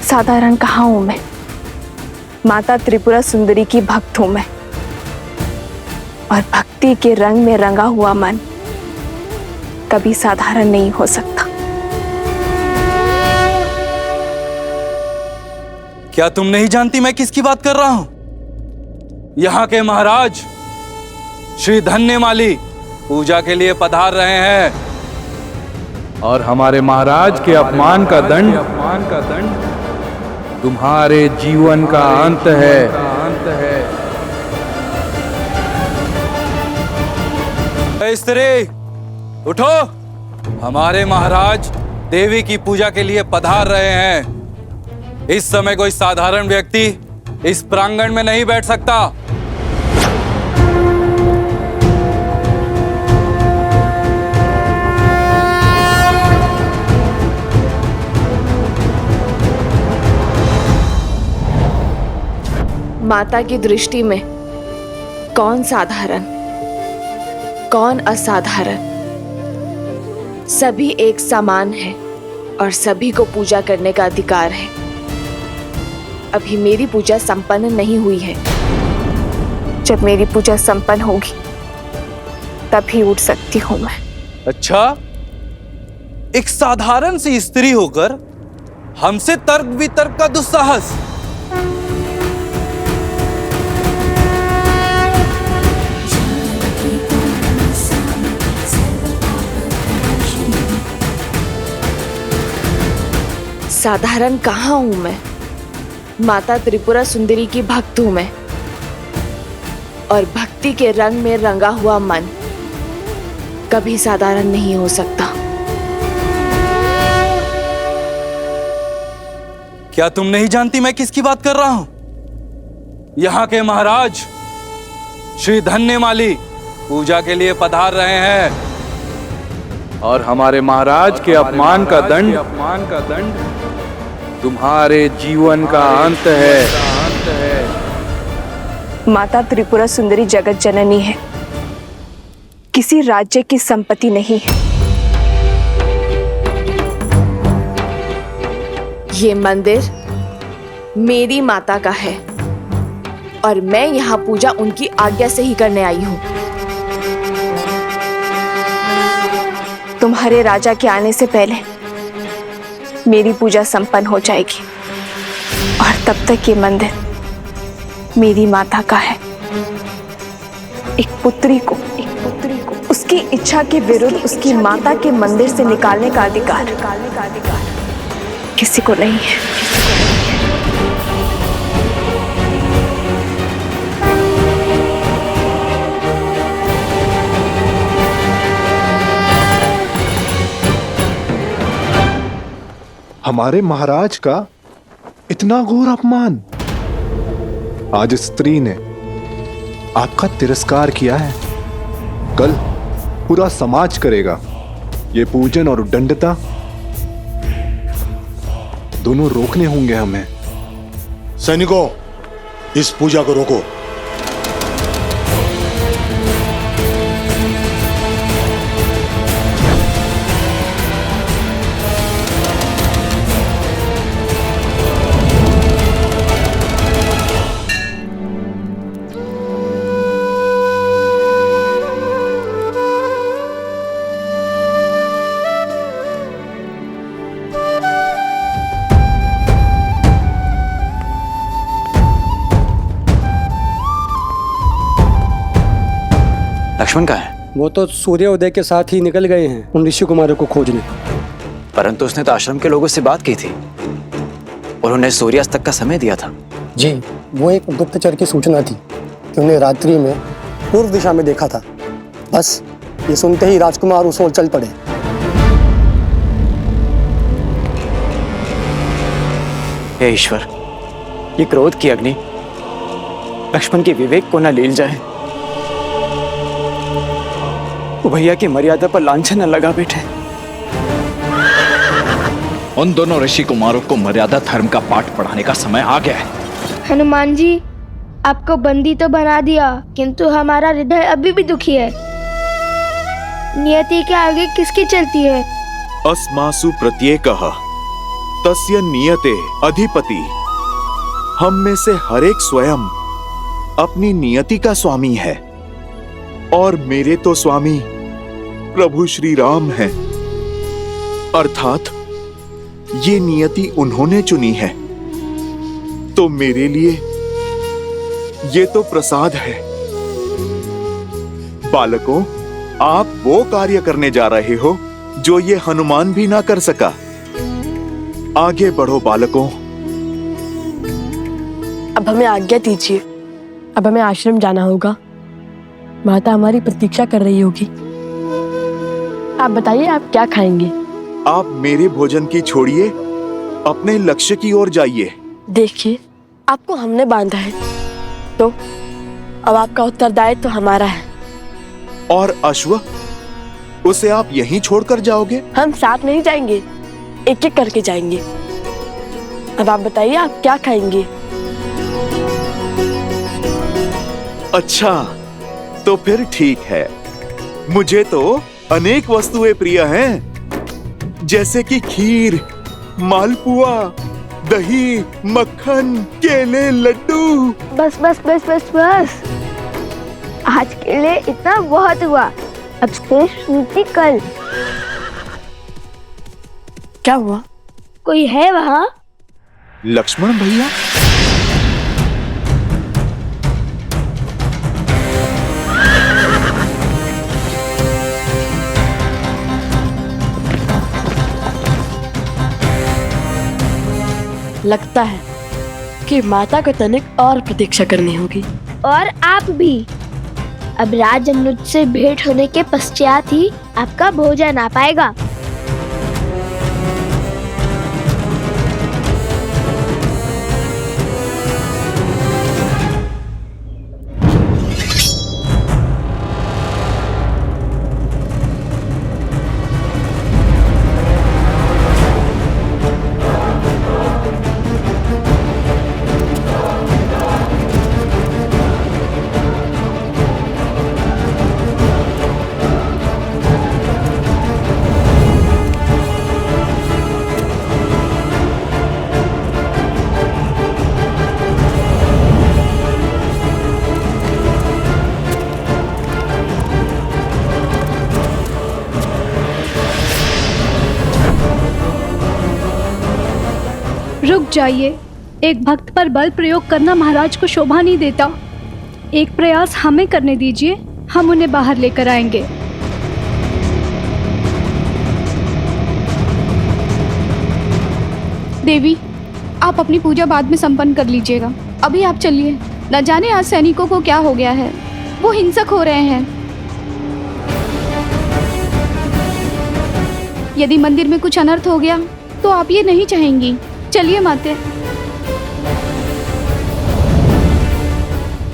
साधारण कहाँ हूं मैं? माता त्रिपुरा सुंदरी की भक्त हूं मैं, और भक्ति के रंग में रंगा हुआ मन कभी साधारण नहीं हो सकता। क्या तुम नहीं जानती मैं किसकी बात कर रहा हूं? यहाँ के महाराज श्री धन्यमाली पूजा के लिए पधार रहे हैं, और हमारे महाराज के अपमान का दंड तुम्हारे जीवन का अंत है। स्त्री, उठो। हमारे महाराज देवी की पूजा के लिए पधार रहे हैं। इस समय कोई साधारण व्यक्ति इस प्रांगण में नहीं बैठ सकता। माता की दृष्टि में कौन साधारण, कौन असाधारण, सभी एक समान है और सभी को पूजा करने का अधिकार है। अभी मेरी पूजा संपन्न नहीं हुई है। जब मेरी पूजा संपन्न होगी तभी उठ सकती हूं मैं। अच्छा, एक साधारण सी स्त्री होकर हमसे तर्क वितर्क का दुस्साहस। साधारण कहाँ हूं मैं? माता त्रिपुरा सुंदरी की भक्त हूं मैं, और भक्ति के रंग में रंगा हुआ मन कभी साधारण नहीं हो सकता। क्या तुम नहीं जानती मैं किसकी बात कर रहा हूं? यहाँ के महाराज श्री धन्यमाली पूजा के लिए पधार रहे हैं, और हमारे महाराज के अपमान का दंड तुम्हारे जीवन का अंत है। माता त्रिपुरा सुंदरी जगत जननी है, किसी राज्य की संपत्ति नहीं है। ये मंदिर मेरी माता का है और मैं यहाँ पूजा उनकी आज्ञा से ही करने आई हूँ। तुम्हारे राजा के आने से पहले मेरी पूजा संपन्न हो जाएगी और तब तक ये मंदिर मेरी माता का है। एक पुत्री को उसकी इच्छा के विरुद्ध उसकी माता के मंदिर से निकालने का अधिकार किसी को नहीं है। हमारे महाराज का इतना घोर अपमान। आज स्त्री ने आपका तिरस्कार किया है, कल पूरा समाज करेगा। ये पूजन और उद्दंडता दोनों रोकने होंगे हमें। सैनिकों, इस पूजा को रोको। लक्ष्मण कहाँ है? वो तो सूर्योदय के साथ ही निकल गए हैं उन ऋषि कुमारों को खोजने। परंतु उसने तो आश्रम के लोगों से बात की थी और उन्हें सूर्यास्त तक का समय दिया था। जी, वो एक गुप्तचर की सूचना थी कि उन्हें रात्रि में पूर्व दिशा में देखा था। बस ये सुनते ही राजकुमार उस ओर चल पड़े। हे ईश्वर, ये क्रोध की अग्नि लक्ष्मण के विवेक को न लील जाए, वो भैया की मर्यादा पर लांछन न लगा बैठे। उन दोनों ऋषि कुमारों को मर्यादा धर्म का पाठ पढ़ाने का समय आ गया है। हनुमान जी, आपको बंदी तो बना दिया, किंतु हमारा हृदय अभी भी दुखी है। नियति के आगे किसकी चलती है? अस्मासु प्रत्येकः तस्य नियते अधिपति। हम में से हर एक स्वयं अपनी नियति का स्वामी है और मेरे तो स्वामी प्रभु श्री राम हैं। अर्थात ये नियति उन्होंने चुनी है, तो मेरे लिए ये तो प्रसाद है। बालकों, आप वो कार्य करने जा रहे हो जो ये हनुमान भी ना कर सका। आगे बढ़ो बालकों। अब हमें आज्ञा दीजिए, अब हमें आश्रम जाना होगा। माता हमारी प्रतीक्षा कर रही होगी। आप बताइए, आप क्या खाएंगे? आप मेरे भोजन की छोड़िए, अपने लक्ष्य की ओर जाइए। देखिए, आपको हमने बांधा है, तो अब आपका उत्तरदायित्व तो हमारा है। और अश्व, उसे आप यहीं छोड़कर जाओगे? हम साथ नहीं जाएंगे, एक एक करके जाएंगे। अब आप बताइए, आप क्या खाएंगे? अच्छा, तो फिर ठीक है। मुझे तो अनेक वस्तुएं प्रिय हैं, जैसे कि खीर, मालपुआ, दही, मक्खन, केले, लड्डू। बस बस बस बस बस, आज के लिए इतना बहुत हुआ। अब शेष नीति कल। क्या हुआ? कोई है वहाँ? लक्ष्मण भैया? लगता है कि माता को तनिक और प्रतीक्षा करनी होगी। और आप भी। अब राज अनुज से भेंट होने के पश्चात ही आपका भोजन आ पाएगा। रुक जाइए, एक भक्त पर बल प्रयोग करना महाराज को शोभा नहीं देता। एक प्रयास हमें करने दीजिए, हम उन्हें बाहर लेकर आएंगे। देवी, आप अपनी पूजा बाद में संपन्न कर लीजिएगा। अभी आप चलिए, न जाने आज सैनिकों को क्या हो गया है, वो हिंसक हो रहे हैं। यदि मंदिर में कुछ अनर्थ हो गया तो आप ये नहीं चाहेंगी। चलिए माते।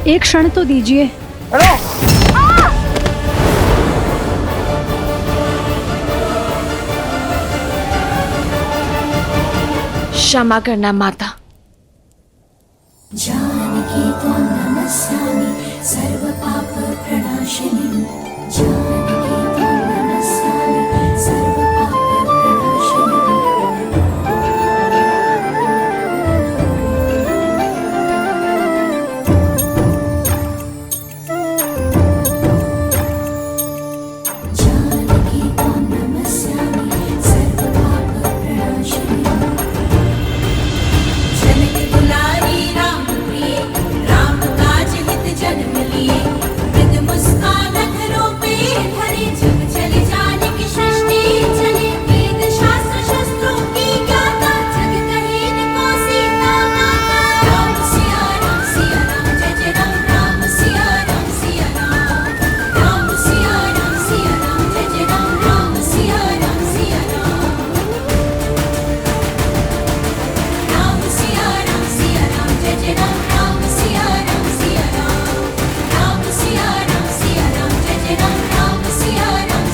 एक क्षण तो दीजिए। क्षमा करना माता। जानकी त्वां नमस्यामि सर्व पाप प्रणाशिनी। जानकी त्वां नमस्यामि सर्व पाप प्रणाशिनी। जानकी त्वां नमस्यामि सर्व पाप प्रणाशिनी। जनक दुलारी राम प्रिय, राम काज हित जन्म लिए। मृद मुस्कान अधरों पे धरे, जब चले जानकी सृष्टि चले। वेद शास्त्र शस्त्रों की ज्ञाता, जग कहे इनको सीता माता। राम सिया राम, जय जय राम। राम सिया राम, राम सिया राम, जय जय राम। राम सिया राम, राम सिया राम, जय जय राम। राम सिया राम, राम सिया राम, जय जय राम। राम सिया राम,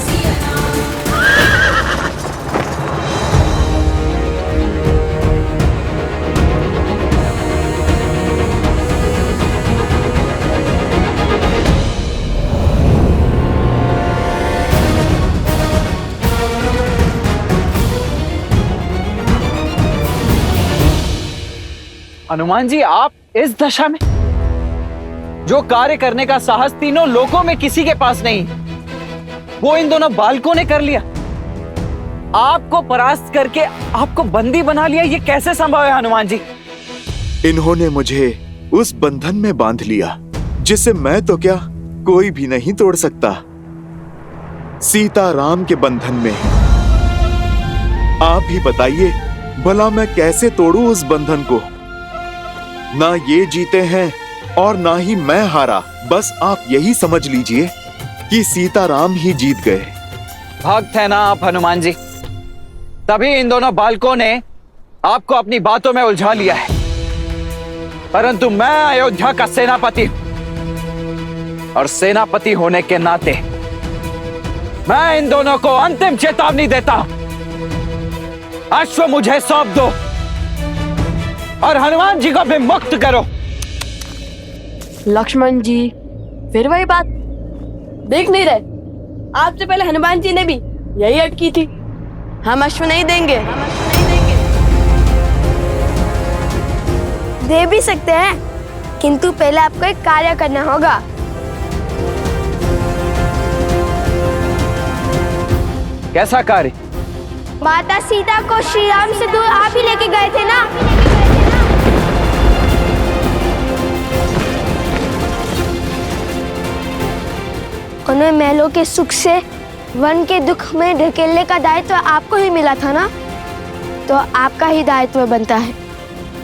हनुमान जी, आप इस दशा में? जो कार्य करने का साहस तीनों लोकों में किसी के पास नहीं, वो इन दोनों बालकों ने कर लिया। आपको परास्त करके आपको बंदी बना लिया, ये कैसे संभव है हनुमान जी? इन्होंने मुझे उस बंधन में बांध लिया जिसे मैं तो क्या, कोई भी नहीं तोड़ सकता। सीता राम के बंधन में। आप ही बताइए, भला मैं कैसे तोड़ूं उस बंधन को? ना ये जीते हैं और ना ही मैं हारा। बस आप यही समझ लीजिए कि सीताराम ही जीत गए। भक्त है ना आप हनुमान जी, तभी इन दोनों बालकों ने आपको अपनी बातों में उलझा लिया है। परंतु मैं अयोध्या का सेनापति हूं, और सेनापति होने के नाते मैं इन दोनों को अंतिम चेतावनी देता हूं। अश्व मुझे सौंप दो और हनुमान जी को भी मुक्त करो। लक्ष्मण जी, फिर वही बात, देख नहीं रहे? आपसे पहले हनुमान जी ने भी यही अटकी थी। हम अश्व नहीं देंगे। दे भी सकते हैं, किंतु पहले आपको एक कार्य करना होगा। कैसा कार्य? माता सीता को श्री राम से दूर आप ही लेके गए थे ना? उन्हें महलों के सुख से वन के दुख में ढकेलने का दायित्व आपको ही मिला था ना, तो आपका ही दायित्व बनता है।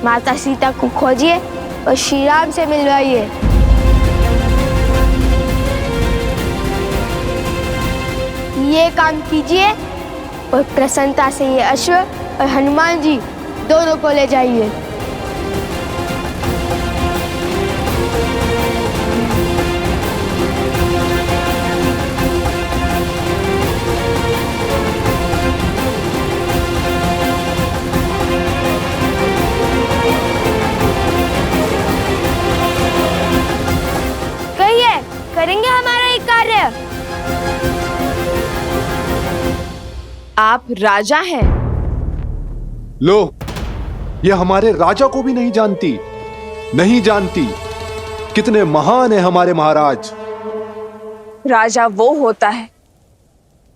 माता सीता को खोजिए और श्री राम से मिलवाइए। ये काम कीजिए और प्रसन्नता से ये अश्व और हनुमान जी दोनों को ले जाइए। करेंगे हमारा ये कार्य। आप राजा हैं। लो, ये हमारे राजा को भी नहीं जानती, नहीं जानती कितने महान है हमारे महाराज। राजा वो होता है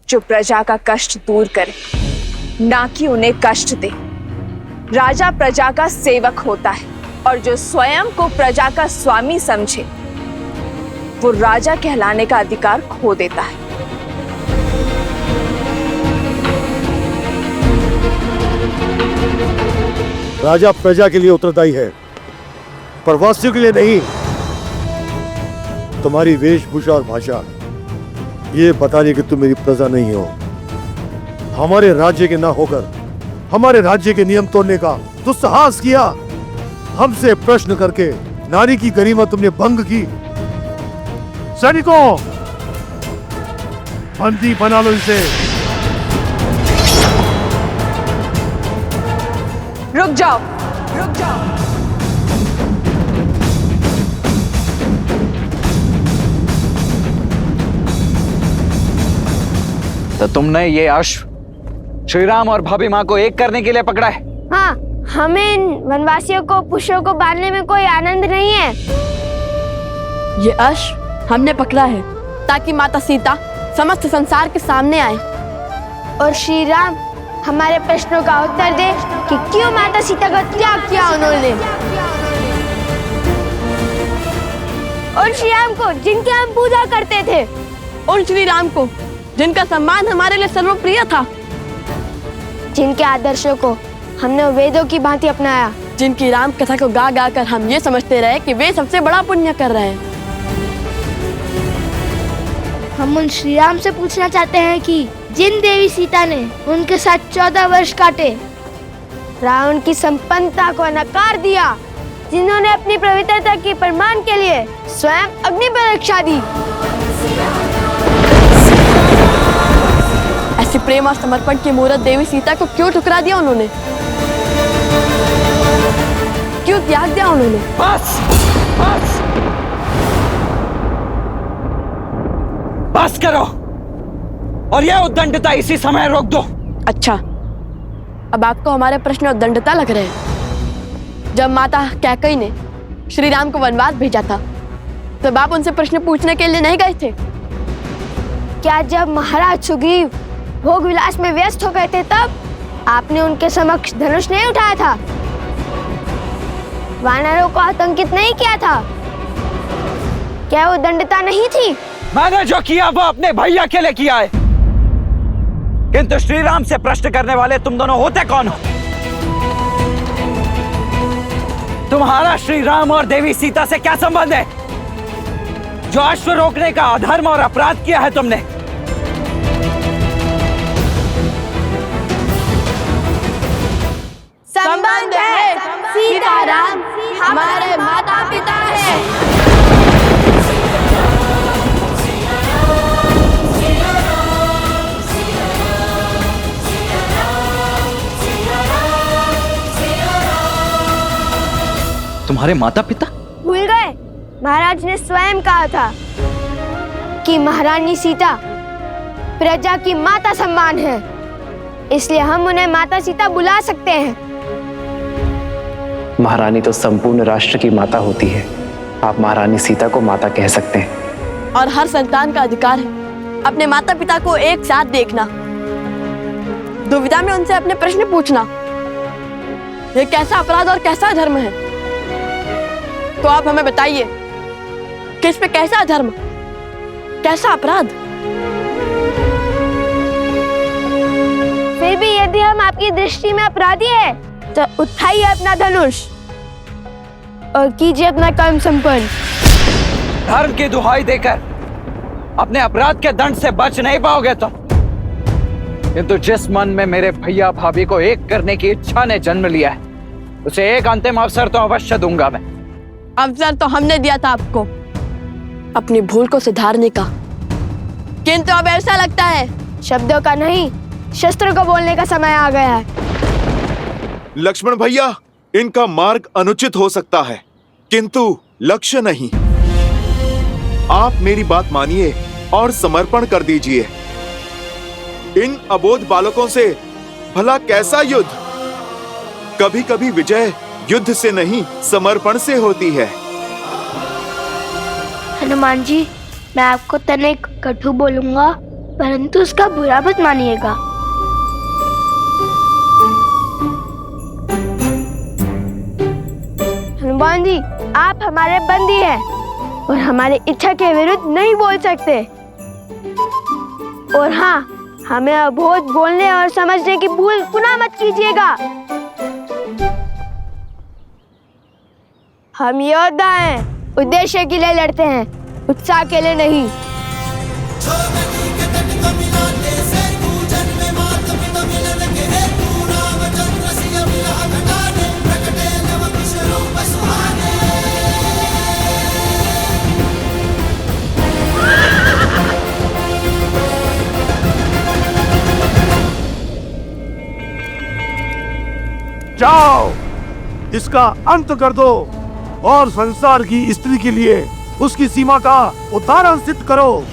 जो प्रजा का कष्ट दूर करे, ना कि उन्हें कष्ट दे। राजा प्रजा का सेवक होता है और जो स्वयं को प्रजा का स्वामी समझे वो राजा कहलाने का अधिकार खो देता है। राजा प्रजा के लिए उत्तरदायी है, प्रवासियों के लिए नहीं। तुम्हारी वेशभूषा और भाषा ये बता रही कि तुम मेरी प्रजा नहीं हो। हमारे राज्य के ना होकर हमारे राज्य के नियम तोड़ने का दुस्साहस किया। हमसे प्रश्न करके नारी की गरिमा तुमने भंग की। सैनिकों, बंदी बना लो इसे। रुक जाओ, रुक जाओ। तो तुमने ये अश्व श्री राम और भाभी माँ को एक करने के लिए पकड़ा है? हाँ, हमें इन वनवासियों को पुष्पों को बांधने में कोई आनंद नहीं है। ये अश्व हमने पकड़ा है ताकि माता सीता समस्त संसार के सामने आए और श्री राम हमारे प्रश्नों का उत्तर दे कि क्यों माता सीता का त्याग किया उन्होंने। और श्री राम को जिनकी हम पूजा करते थे, और श्री राम को जिनका सम्मान हमारे लिए सर्वप्रिय था, जिनके आदर्शों को हमने वेदों की भांति अपनाया, जिनकी राम कथा को गा गा कर हम ये समझते रहे कि वे सबसे बड़ा पुण्य कर रहे हैं। हम उन श्री राम से पूछना चाहते हैं कि जिन देवी सीता ने उनके साथ 14 वर्ष काटे, रावण की संपन्नता को नकार दिया, जिन्होंने अपनी पवित्रता के प्रमाण के लिए स्वयं अग्नि परीक्षा दी, ऐसी प्रेम और समर्पण की मूर्त देवी सीता को क्यों ठुकरा दिया उन्होंने? क्यों त्याग दिया उन्होंने? बस बस बस करो और यह उद्दंडता इसी समय रोक दो। अच्छा, अब आपको हमारे प्रश्न उद्दंडता लग रहे हैं। जब माता कैकेयी ने श्री राम को वनवास भेजा था तब आप उनसे प्रश्न पूछने के लिए नहीं गए थे क्या? जब महाराज सुग्रीव भोग विलास में व्यस्त हो गए थे तब आपने उनके समक्ष धनुष नहीं उठाया था, वानरों को आतंकित नहीं किया था? क्या वो दंडता नहीं थी? मैंने जो किया वो अपने भैया के लिए किया है, किंतु श्री राम से प्रश्न करने वाले तुम दोनों होते कौन हो? तुम्हारा श्री राम और देवी सीता से क्या संबंध है? जो अश्व रोकने का अधर्म और अपराध किया है तुमने। संबंध है, सीताराम हमारे माता पिता हैं। तुम्हारे माता पिता? भूल गए? महाराज ने स्वयं कहा था कि महारानी सीता प्रजा की माता सम्मान है, इसलिए हम उन्हें माता सीता बुला सकते हैं। महारानी तो संपूर्ण राष्ट्र की माता होती है, आप महारानी सीता को माता कह सकते हैं। और हर संतान का अधिकार है अपने माता पिता को एक साथ देखना, दुविधा में उनसे अपने प्रश्न पूछना। ये कैसा अपराध और कैसा धर्म है? तो आप हमें बताइए कि इस पे कैसा धर्म, कैसा अपराध? फिर भी यदि हम आपकी दृष्टि में अपराधी है तो उठाइए अपना धनुष और कीजिए अपना कर्म संपन्न। धर्म की दुहाई देकर अपने अपराध के दंड से बच नहीं पाओगे तुम। किंतु जिस मन में मेरे भैया भाभी को एक करने की इच्छा ने जन्म लिया है, उसे एक अंतिम अवसर तो अवश्य दूंगा मैं। अवसर तो हमने दिया था आपको अपनी भूल को सुधारने का, किंतु अब ऐसा लगता है शब्दों का नहीं, शस्त्रों को बोलने का समय आ गया है। लक्ष्मण भैया, इनका मार्ग अनुचित हो सकता है किंतु लक्ष्य नहीं। आप मेरी बात मानिए और समर्पण कर दीजिए। इन अबोध बालकों से भला कैसा युद्ध? कभी कभी विजय युद्ध से नहीं समर्पण से होती है। हनुमान जी, मैं आपको तनिक कटु बोलूंगा, परंतु उसका बुरा मत मानिएगा। भगवान जी, आप हमारे बंदी हैं और हमारी इच्छा के विरुद्ध नहीं बोल सकते। और हाँ, हमें अबोध बोलने और समझने की भूल पुनः मत कीजिएगा। हम योद्धा हैं, उद्देश्य के लिए लड़ते हैं, उत्साह के लिए नहीं। जाओ, इसका अंत कर दो और संसार की स्त्री के लिए उसकी सीमा का उदाहरण सिद्ध करो।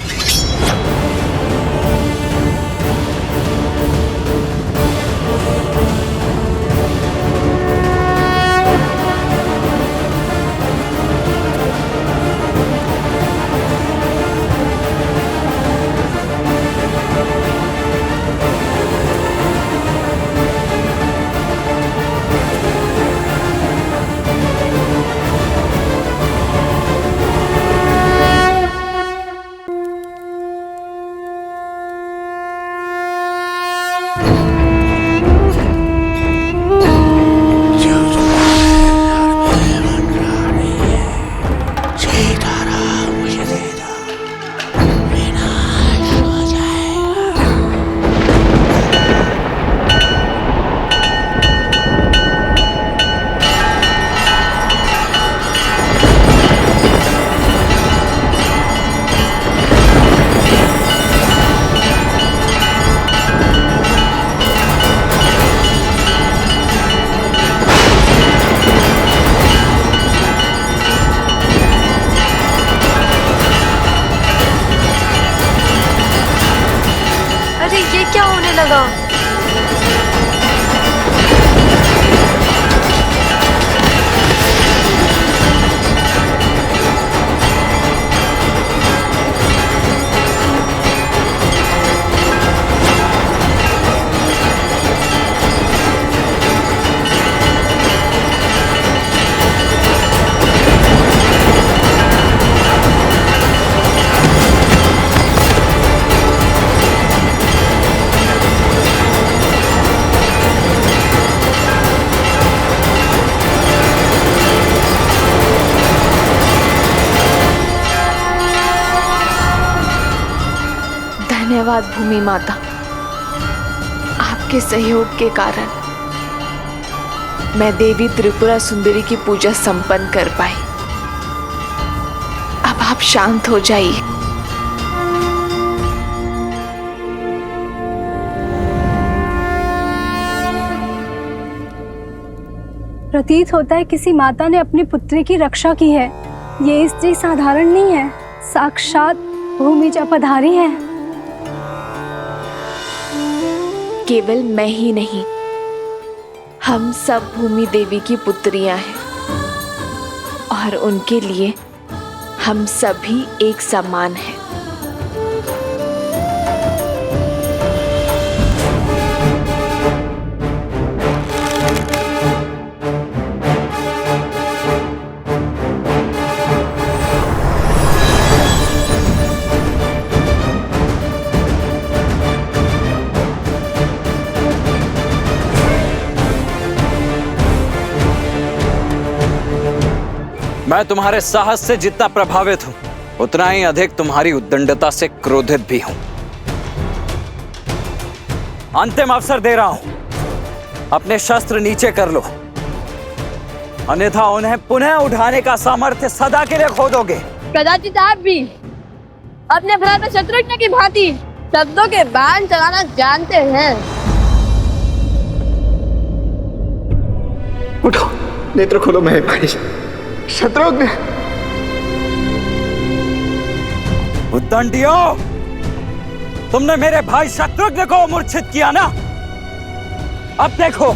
क्या होने लगा? धन्यवाद भूमि माता, आपके सहयोग के कारण मैं देवी त्रिपुरा सुंदरी की पूजा संपन्न कर पाई। अब आप शांत हो जाइए। प्रतीत होता है किसी माता ने अपनी पुत्री की रक्षा की है। ये स्त्री साधारण नहीं है, साक्षात भूमिजा पधारी है। केवल मैं ही नहीं, हम सब भूमि देवी की पुत्रियां हैं और उनके लिए हम सभी एक समान हैं। मैं तुम्हारे साहस से जितना प्रभावित हूं, उतना ही अधिक तुम्हारी उद्दंडता से क्रोधित भी हूं। अंतिम अवसर दे रहा हूं, अपने शस्त्र नीचे कर लो, अन्यथा उन्हें पुनः उठाने का सामर्थ्य सदा के लिए खो दोगे। प्रजापति आप भी अपने भ्राता शत्रुघ्न की भांति शब्दों के बाण चलाना जानते हैं। उठो, नेत्र खोलो मेरे भाई शत्रुघ्न। उद्दंडियों, तुमने मेरे भाई शत्रुघ्न को मूर्छित किया ना? अब देखो।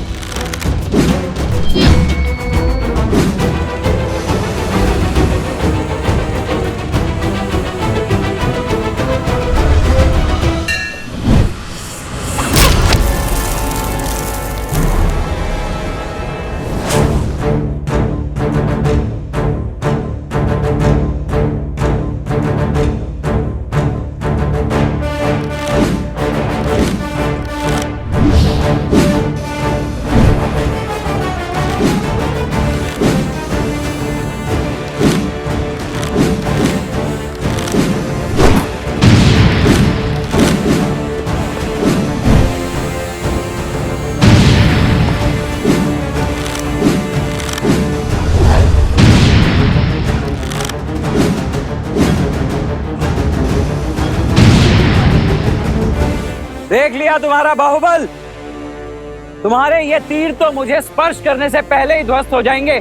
देख लिया तुम्हारा बाहुबल। तुम्हारे ये तीर तो मुझे स्पर्श करने से पहले ही ध्वस्त हो जाएंगे।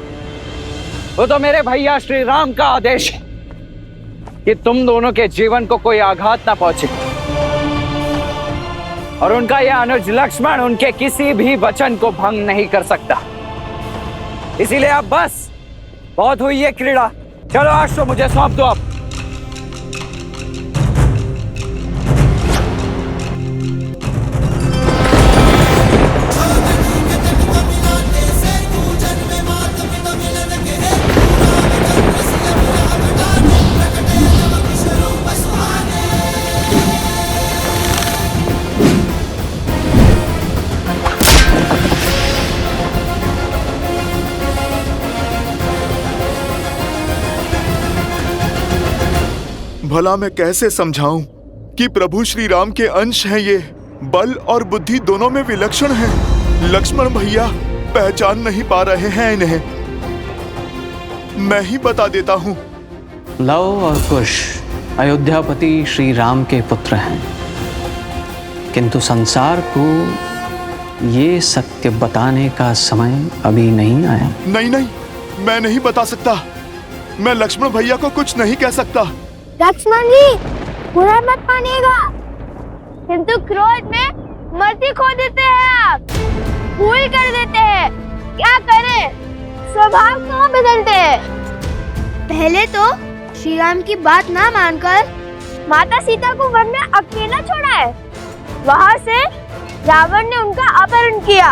वो तो मेरे भैया श्री राम का आदेश है कि तुम दोनों के जीवन को कोई आघात ना पहुंचे, और उनका यह अनुज लक्ष्मण उनके किसी भी वचन को भंग नहीं कर सकता। इसीलिए अब बस बहुत हुई ये क्रीड़ा। चलो आज तो मुझे सौंप दो अब। भला मैं कैसे समझाऊं कि प्रभु श्री राम के अंश हैं ये, बल और बुद्धि दोनों में विलक्षण हैं। लक्ष्मण भैया पहचान नहीं पा रहे हैं इन्हें। मैं ही बता देता हूँ। लव और कुश अयोध्यापति श्री राम के पुत्र हैं, किंतु संसार को ये सत्य बताने का समय अभी नहीं आया। नहीं नहीं, मैं नहीं बता सकता। मैं लक्ष्मण भैया को कुछ नहीं कह सकता। लक्ष्मण जी, बुरा मत मानिएगा, किंतु क्रोध में मति खो देते हैं आप, भूल कर देते हैं। क्या करें, स्वभाव क्यों बदलते हैं? पहले तो श्री राम की बात ना मानकर माता सीता को वन में अकेला छोड़ा है। वहाँ से रावण ने उनका अपहरण किया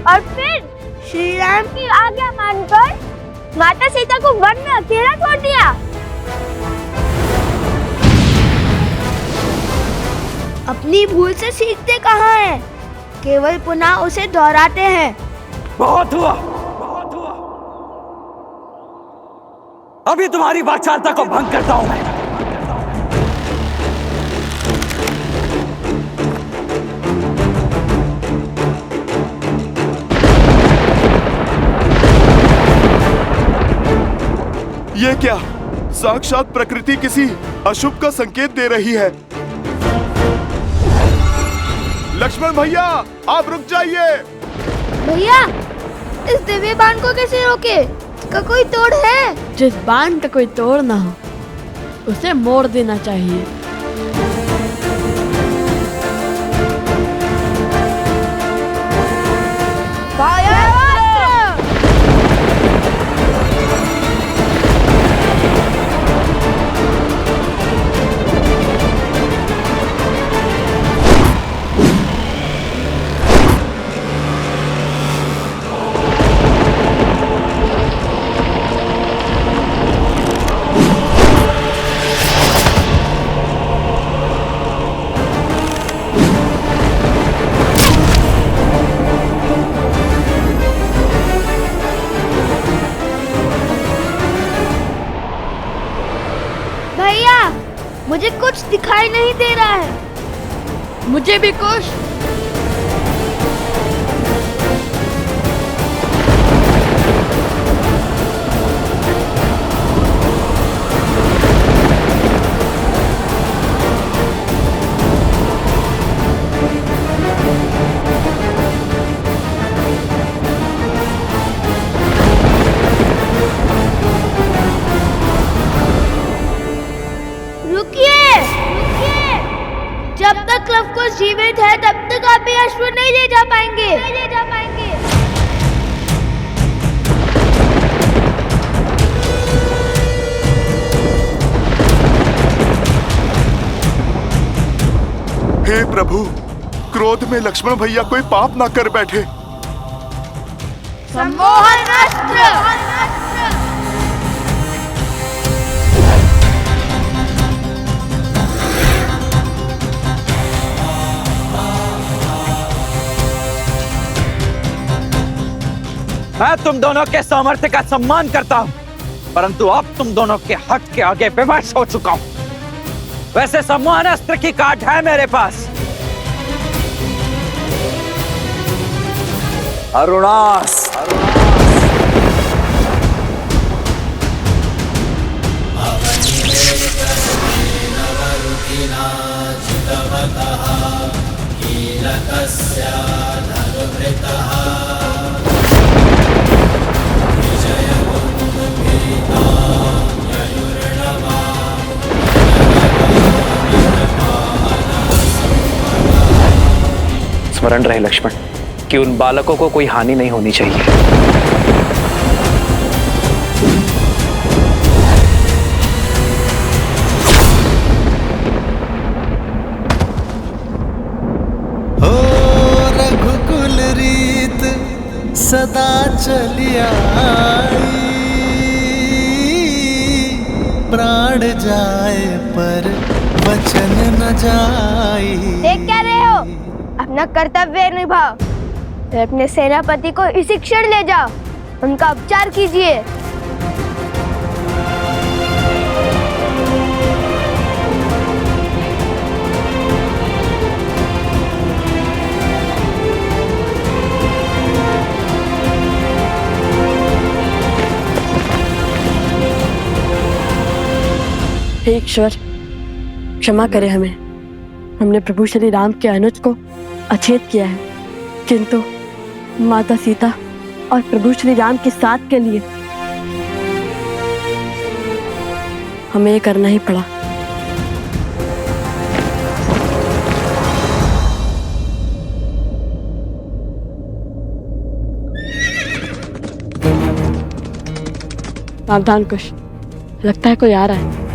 और फिर श्री राम की आज्ञा मानकर माता सीता को वन में अकेला छोड़ दिया। अपनी भूल से सीखते कहाँ हैं? केवल पुनः उसे दोहराते हैं। बहुत हुआ, बहुत हुआ। अभी तुम्हारी वाचालता को भंग करता हूं मैं। ये क्या? साक्षात प्रकृति किसी अशुभ का संकेत दे रही है। लक्ष्मण भैया, आप रुक जाइए। भैया, इस दिव्य बाण को कैसे रोके? इसका कोई तोड़ है? जिस बाण का कोई तोड़ ना हो, उसे मोड़ देना चाहिए। मुझे कुछ दिखाई नहीं दे रहा है। मुझे भी कुछ। जब तक लव कुश जीवित है तब तक आप ये अश्व नहीं ले जा पाएंगे। हे प्रभु, क्रोध में लक्ष्मण भैया कोई पाप ना कर बैठे। सम्मोहन अस्त्र। मैं तुम दोनों के सामर्थ्य का सम्मान करता हूं, परंतु अब तुम दोनों के हक के आगे विवश हो चुका हूं। वैसे सम्मोहन अस्त्र की काट है मेरे पास। अरुणास, चितवतः स्मरण रहे लक्ष्मण कि उन बालकों को कोई हानि नहीं होनी चाहिए। रघुकुल रीत सदा चलिया प्राण जाए पर वचन न जाई। देख क्या रहे हो? अपना कर्तव्य निभाओ। फिर अपने सेनापति को इसी क्षण ले जाओ, उनका उपचार कीजिए। हे ईश्वर, क्षमा करें हमें। हमने प्रभु श्री राम के अनुज को अछेत किया है, किंतु माता सीता और प्रभु श्री राम के साथ के लिए हमें ये करना ही पड़ा। सावधान कुश, लगता है कोई आ रहा है।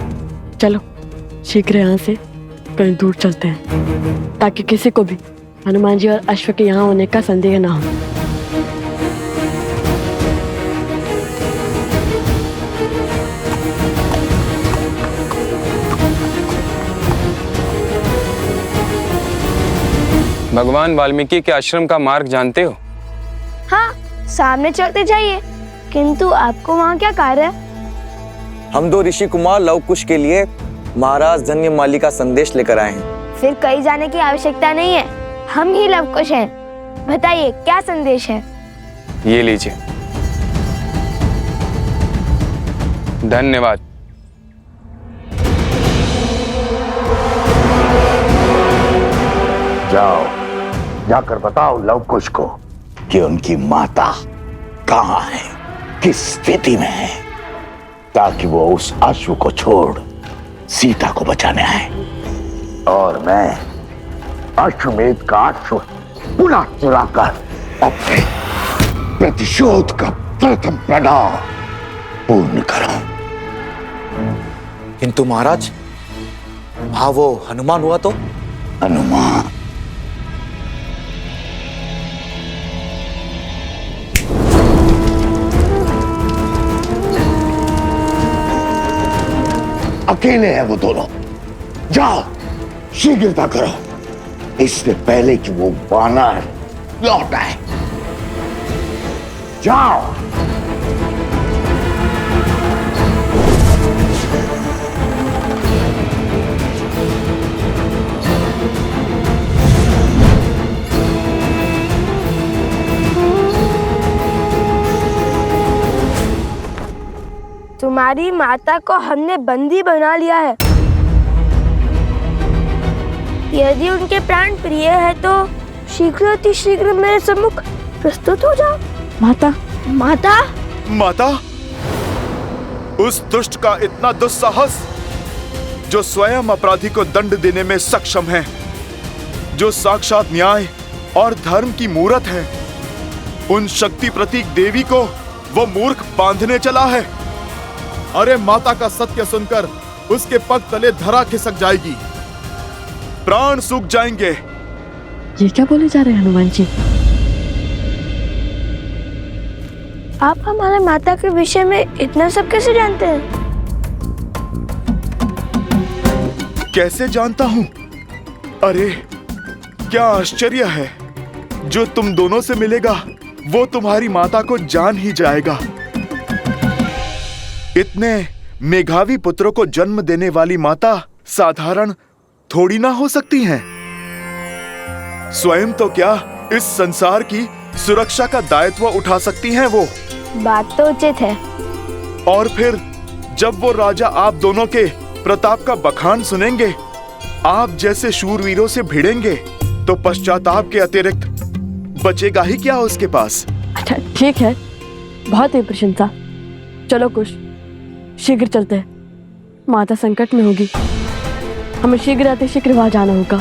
चलो शीघ्र यहाँ से कहीं दूर चलते हैं, ताकि किसी को भी हनुमान जी और अश्व के यहाँ होने का संदेह ना हो। भगवान वाल्मीकि के आश्रम का मार्ग जानते हो? हाँ, सामने चलते जाइए। किंतु आपको वहाँ क्या कार्य है? हम दो ऋषि कुमार लव कुश के लिए महाराज धन्यमाली का संदेश लेकर आए हैं। फिर कहीं जाने की आवश्यकता नहीं है, हम ही लव कुश हैं। बताइए क्या संदेश है? ये लीजिए। धन्यवाद। जाओ, जाकर बताओ लव कुश को कि उनकी माता कहाँ है, किस स्थिति में है, ताकि वो उस अश्व को छोड़ सीता को बचाने आए। और मैं अश्वमेध का अश्व पुनः चुराकर अपने प्रतिशोध का प्रथम पड़ाव पूर्ण करूं। किंतु महाराज, हाँ वो हनुमान हुआ तो? हनुमान? अकेले हैं वो दोनों। जाओ, शीघ्रता करो, इससे पहले कि वो वानर लौट आए। जाओ। तुम्हारी माता को हमने बंदी बना लिया है। यदि उनके प्राण प्रिय है तो शीघ्र अति शीघ्र मेरे सम्मुख प्रस्तुत हो जाओ। माता, माता, माता, उस दुष्ट का इतना दुस्साहस, जो स्वयं अपराधी को दंड देने में सक्षम है, जो साक्षात न्याय और धर्म की मूरत है, उन शक्ति प्रतीक देवी को वो मूर्ख बांधने चला है। अरे माता का सत्य सुनकर उसके पग तले धरा खिसक जाएगी, प्राण सूख जाएंगे। ये क्या बोले जा रहे हैं हनुमान जी? आप हमारे माता के विषय में इतना सब कैसे जानते हैं? कैसे जानता हूं? अरे क्या आश्चर्य है, जो तुम दोनों से मिलेगा वो तुम्हारी माता को जान ही जाएगा। इतने मेघावी पुत्रों को जन्म देने वाली माता साधारण थोड़ी ना हो सकती हैं। स्वयं तो क्या इस संसार की सुरक्षा का दायित्व उठा सकती हैं वो। बात तो उचित है। और फिर जब वो राजा आप दोनों के प्रताप का बखान सुनेंगे, आप जैसे शूरवीरों से भिड़ेंगे, तो पश्चाताप के अतिरिक्त बचेगा ही क्या उसके पास। अच्छा ठीक है, बहुत ही प्रशंसा। चलो कुश, शीघ्र चलते हैं, माता संकट में होगी, हमें शीघ्र अतिशीघ्र वहां जाना होगा।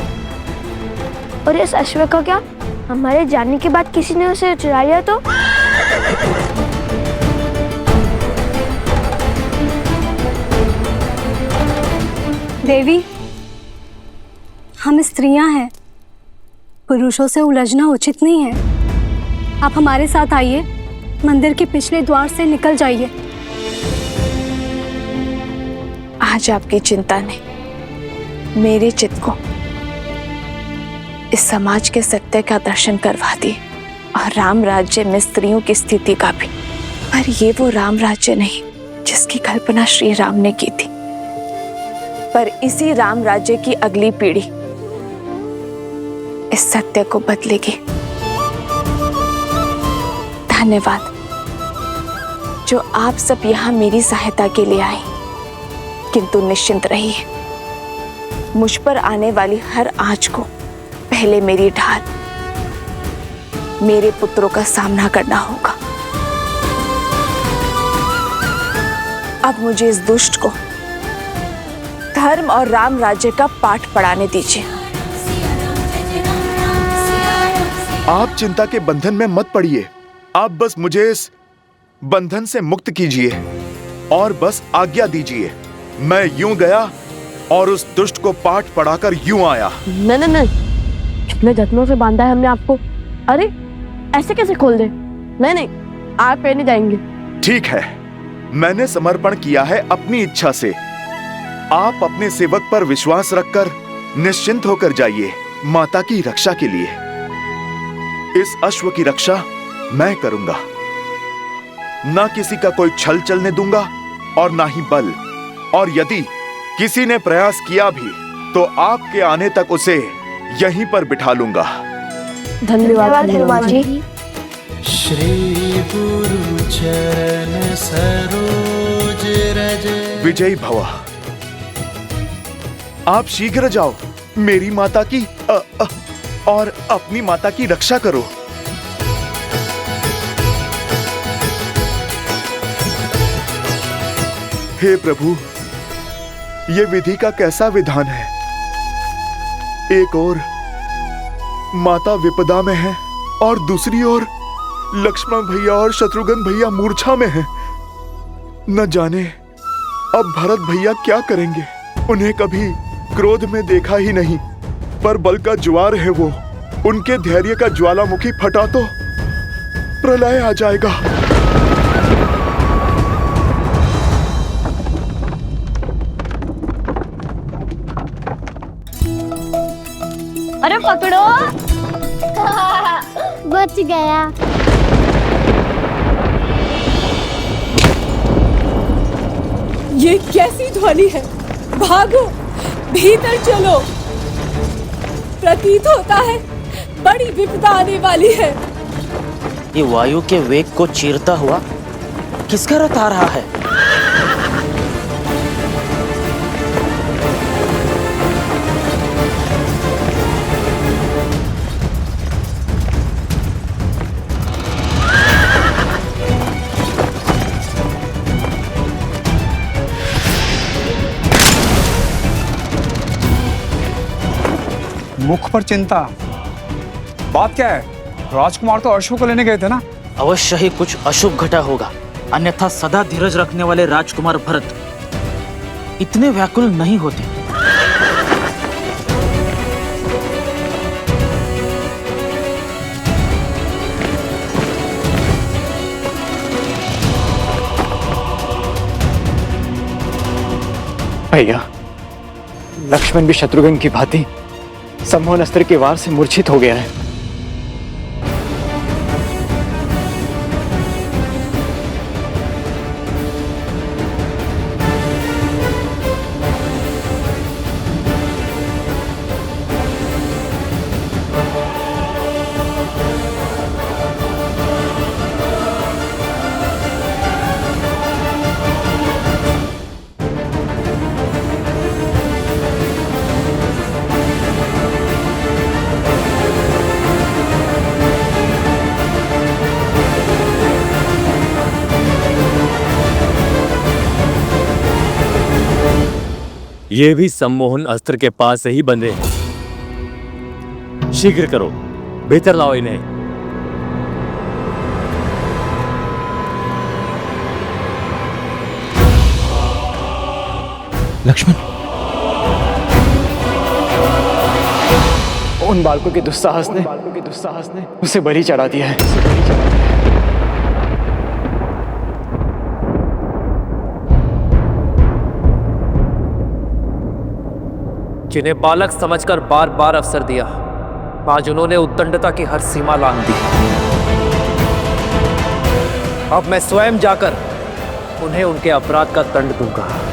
और इस अश्व का क्या? हमारे जाने के बाद किसी ने उसे चुरा लिया तो? देवी, हम स्त्रियां हैं, पुरुषों से उलझना उचित नहीं है। आप हमारे साथ आइए, मंदिर के पिछले द्वार से निकल जाइए। आज आपकी चिंता ने मेरे चित्त को इस समाज के सत्य का दर्शन करवा दिए और राम राज्य में स्त्रियों की स्थिति का भी। पर ये वो राम राज्य नहीं जिसकी कल्पना श्री राम ने की थी, पर इसी राम राज्य की अगली पीढ़ी इस सत्य को बदलेगी। धन्यवाद जो आप सब यहाँ मेरी सहायता के लिए आए, किंतु निश्चिंत रहिए, मुझ पर आने वाली हर आंच को पहले मेरी ढाल, मेरे पुत्रों का सामना करना होगा। अब मुझे इस दुष्ट को धर्म और राम राज्य का पाठ पढ़ाने दीजिए। आप चिंता के बंधन में मत पड़िए, आप बस मुझे इस बंधन से मुक्त कीजिए और बस आज्ञा दीजिए। मैं यूं गया और उस दुष्ट को पाठ पढ़ाकर यूं आया। नहीं नहीं नहीं, कितने जत्नों से बांधा है हमने आपको। अरे ऐसे कैसे खोल दे? नहीं नहीं, आप पे नहीं जाएंगे। ठीक है, मैंने समर्पण किया है अपनी इच्छा से। आप अपने सेवक पर विश्वास रखकर निश्चिंत होकर जाइए माता की रक्षा के लिए। इस अश्व की रक्षा मैं करूंगा, ना किसी का कोई छल चलने दूंगा और ना ही बल। और यदि किसी ने प्रयास किया भी तो आपके आने तक उसे यहीं पर बिठा लूंगा। धन्यवाद हनुमान जी। श्री गुरु चरण सरोज रज। विजयी भवा। आप शीघ्र जाओ, मेरी माता की और अपनी माता की रक्षा करो। हे प्रभु, ये विधि का कैसा विधान है। एक ओर माता विपदा में है और दूसरी ओर लक्ष्मण भैया और शत्रुघ्न भैया मूर्छा में हैं। न जाने अब भरत भैया क्या करेंगे। उन्हें कभी क्रोध में देखा ही नहीं, पर बल का ज्वार है वो। उनके धैर्य का ज्वालामुखी फटा तो प्रलय आ जाएगा। अरे पकड़ो। बच गया। ये कैसी ध्वनि है? भागो, भीतर चलो। प्रतीत होता है बड़ी विपदा आने वाली है। ये वायु के वेग को चीरता हुआ किसका रथ आ रहा है? मुख पर चिंता, बात क्या है? राजकुमार तो अश्व को लेने गए थे ना? अवश्य ही कुछ अशुभ घटा होगा, अन्यथा सदा धीरज रखने वाले राजकुमार भरत इतने व्याकुल नहीं होते। भैया, लक्ष्मण भी शत्रुघ्न की भांति सम्मोहन अस्त्र के वार से मूर्छित हो गया है। ये भी सम्मोहन अस्त्र के पास से ही बंधे हैं। शीघ्र करो, भीतर लाओ इन्हें। लक्ष्मण, उन बालकों के दुस्साहस ने उसे बलि चढ़ा दिया है। जिन्हें बालक समझकर बार बार अवसर दिया, आज उन्होंने उद्दंडता की हर सीमा लांघ दी। अब मैं स्वयं जाकर उन्हें उनके अपराध का दंड दूंगा।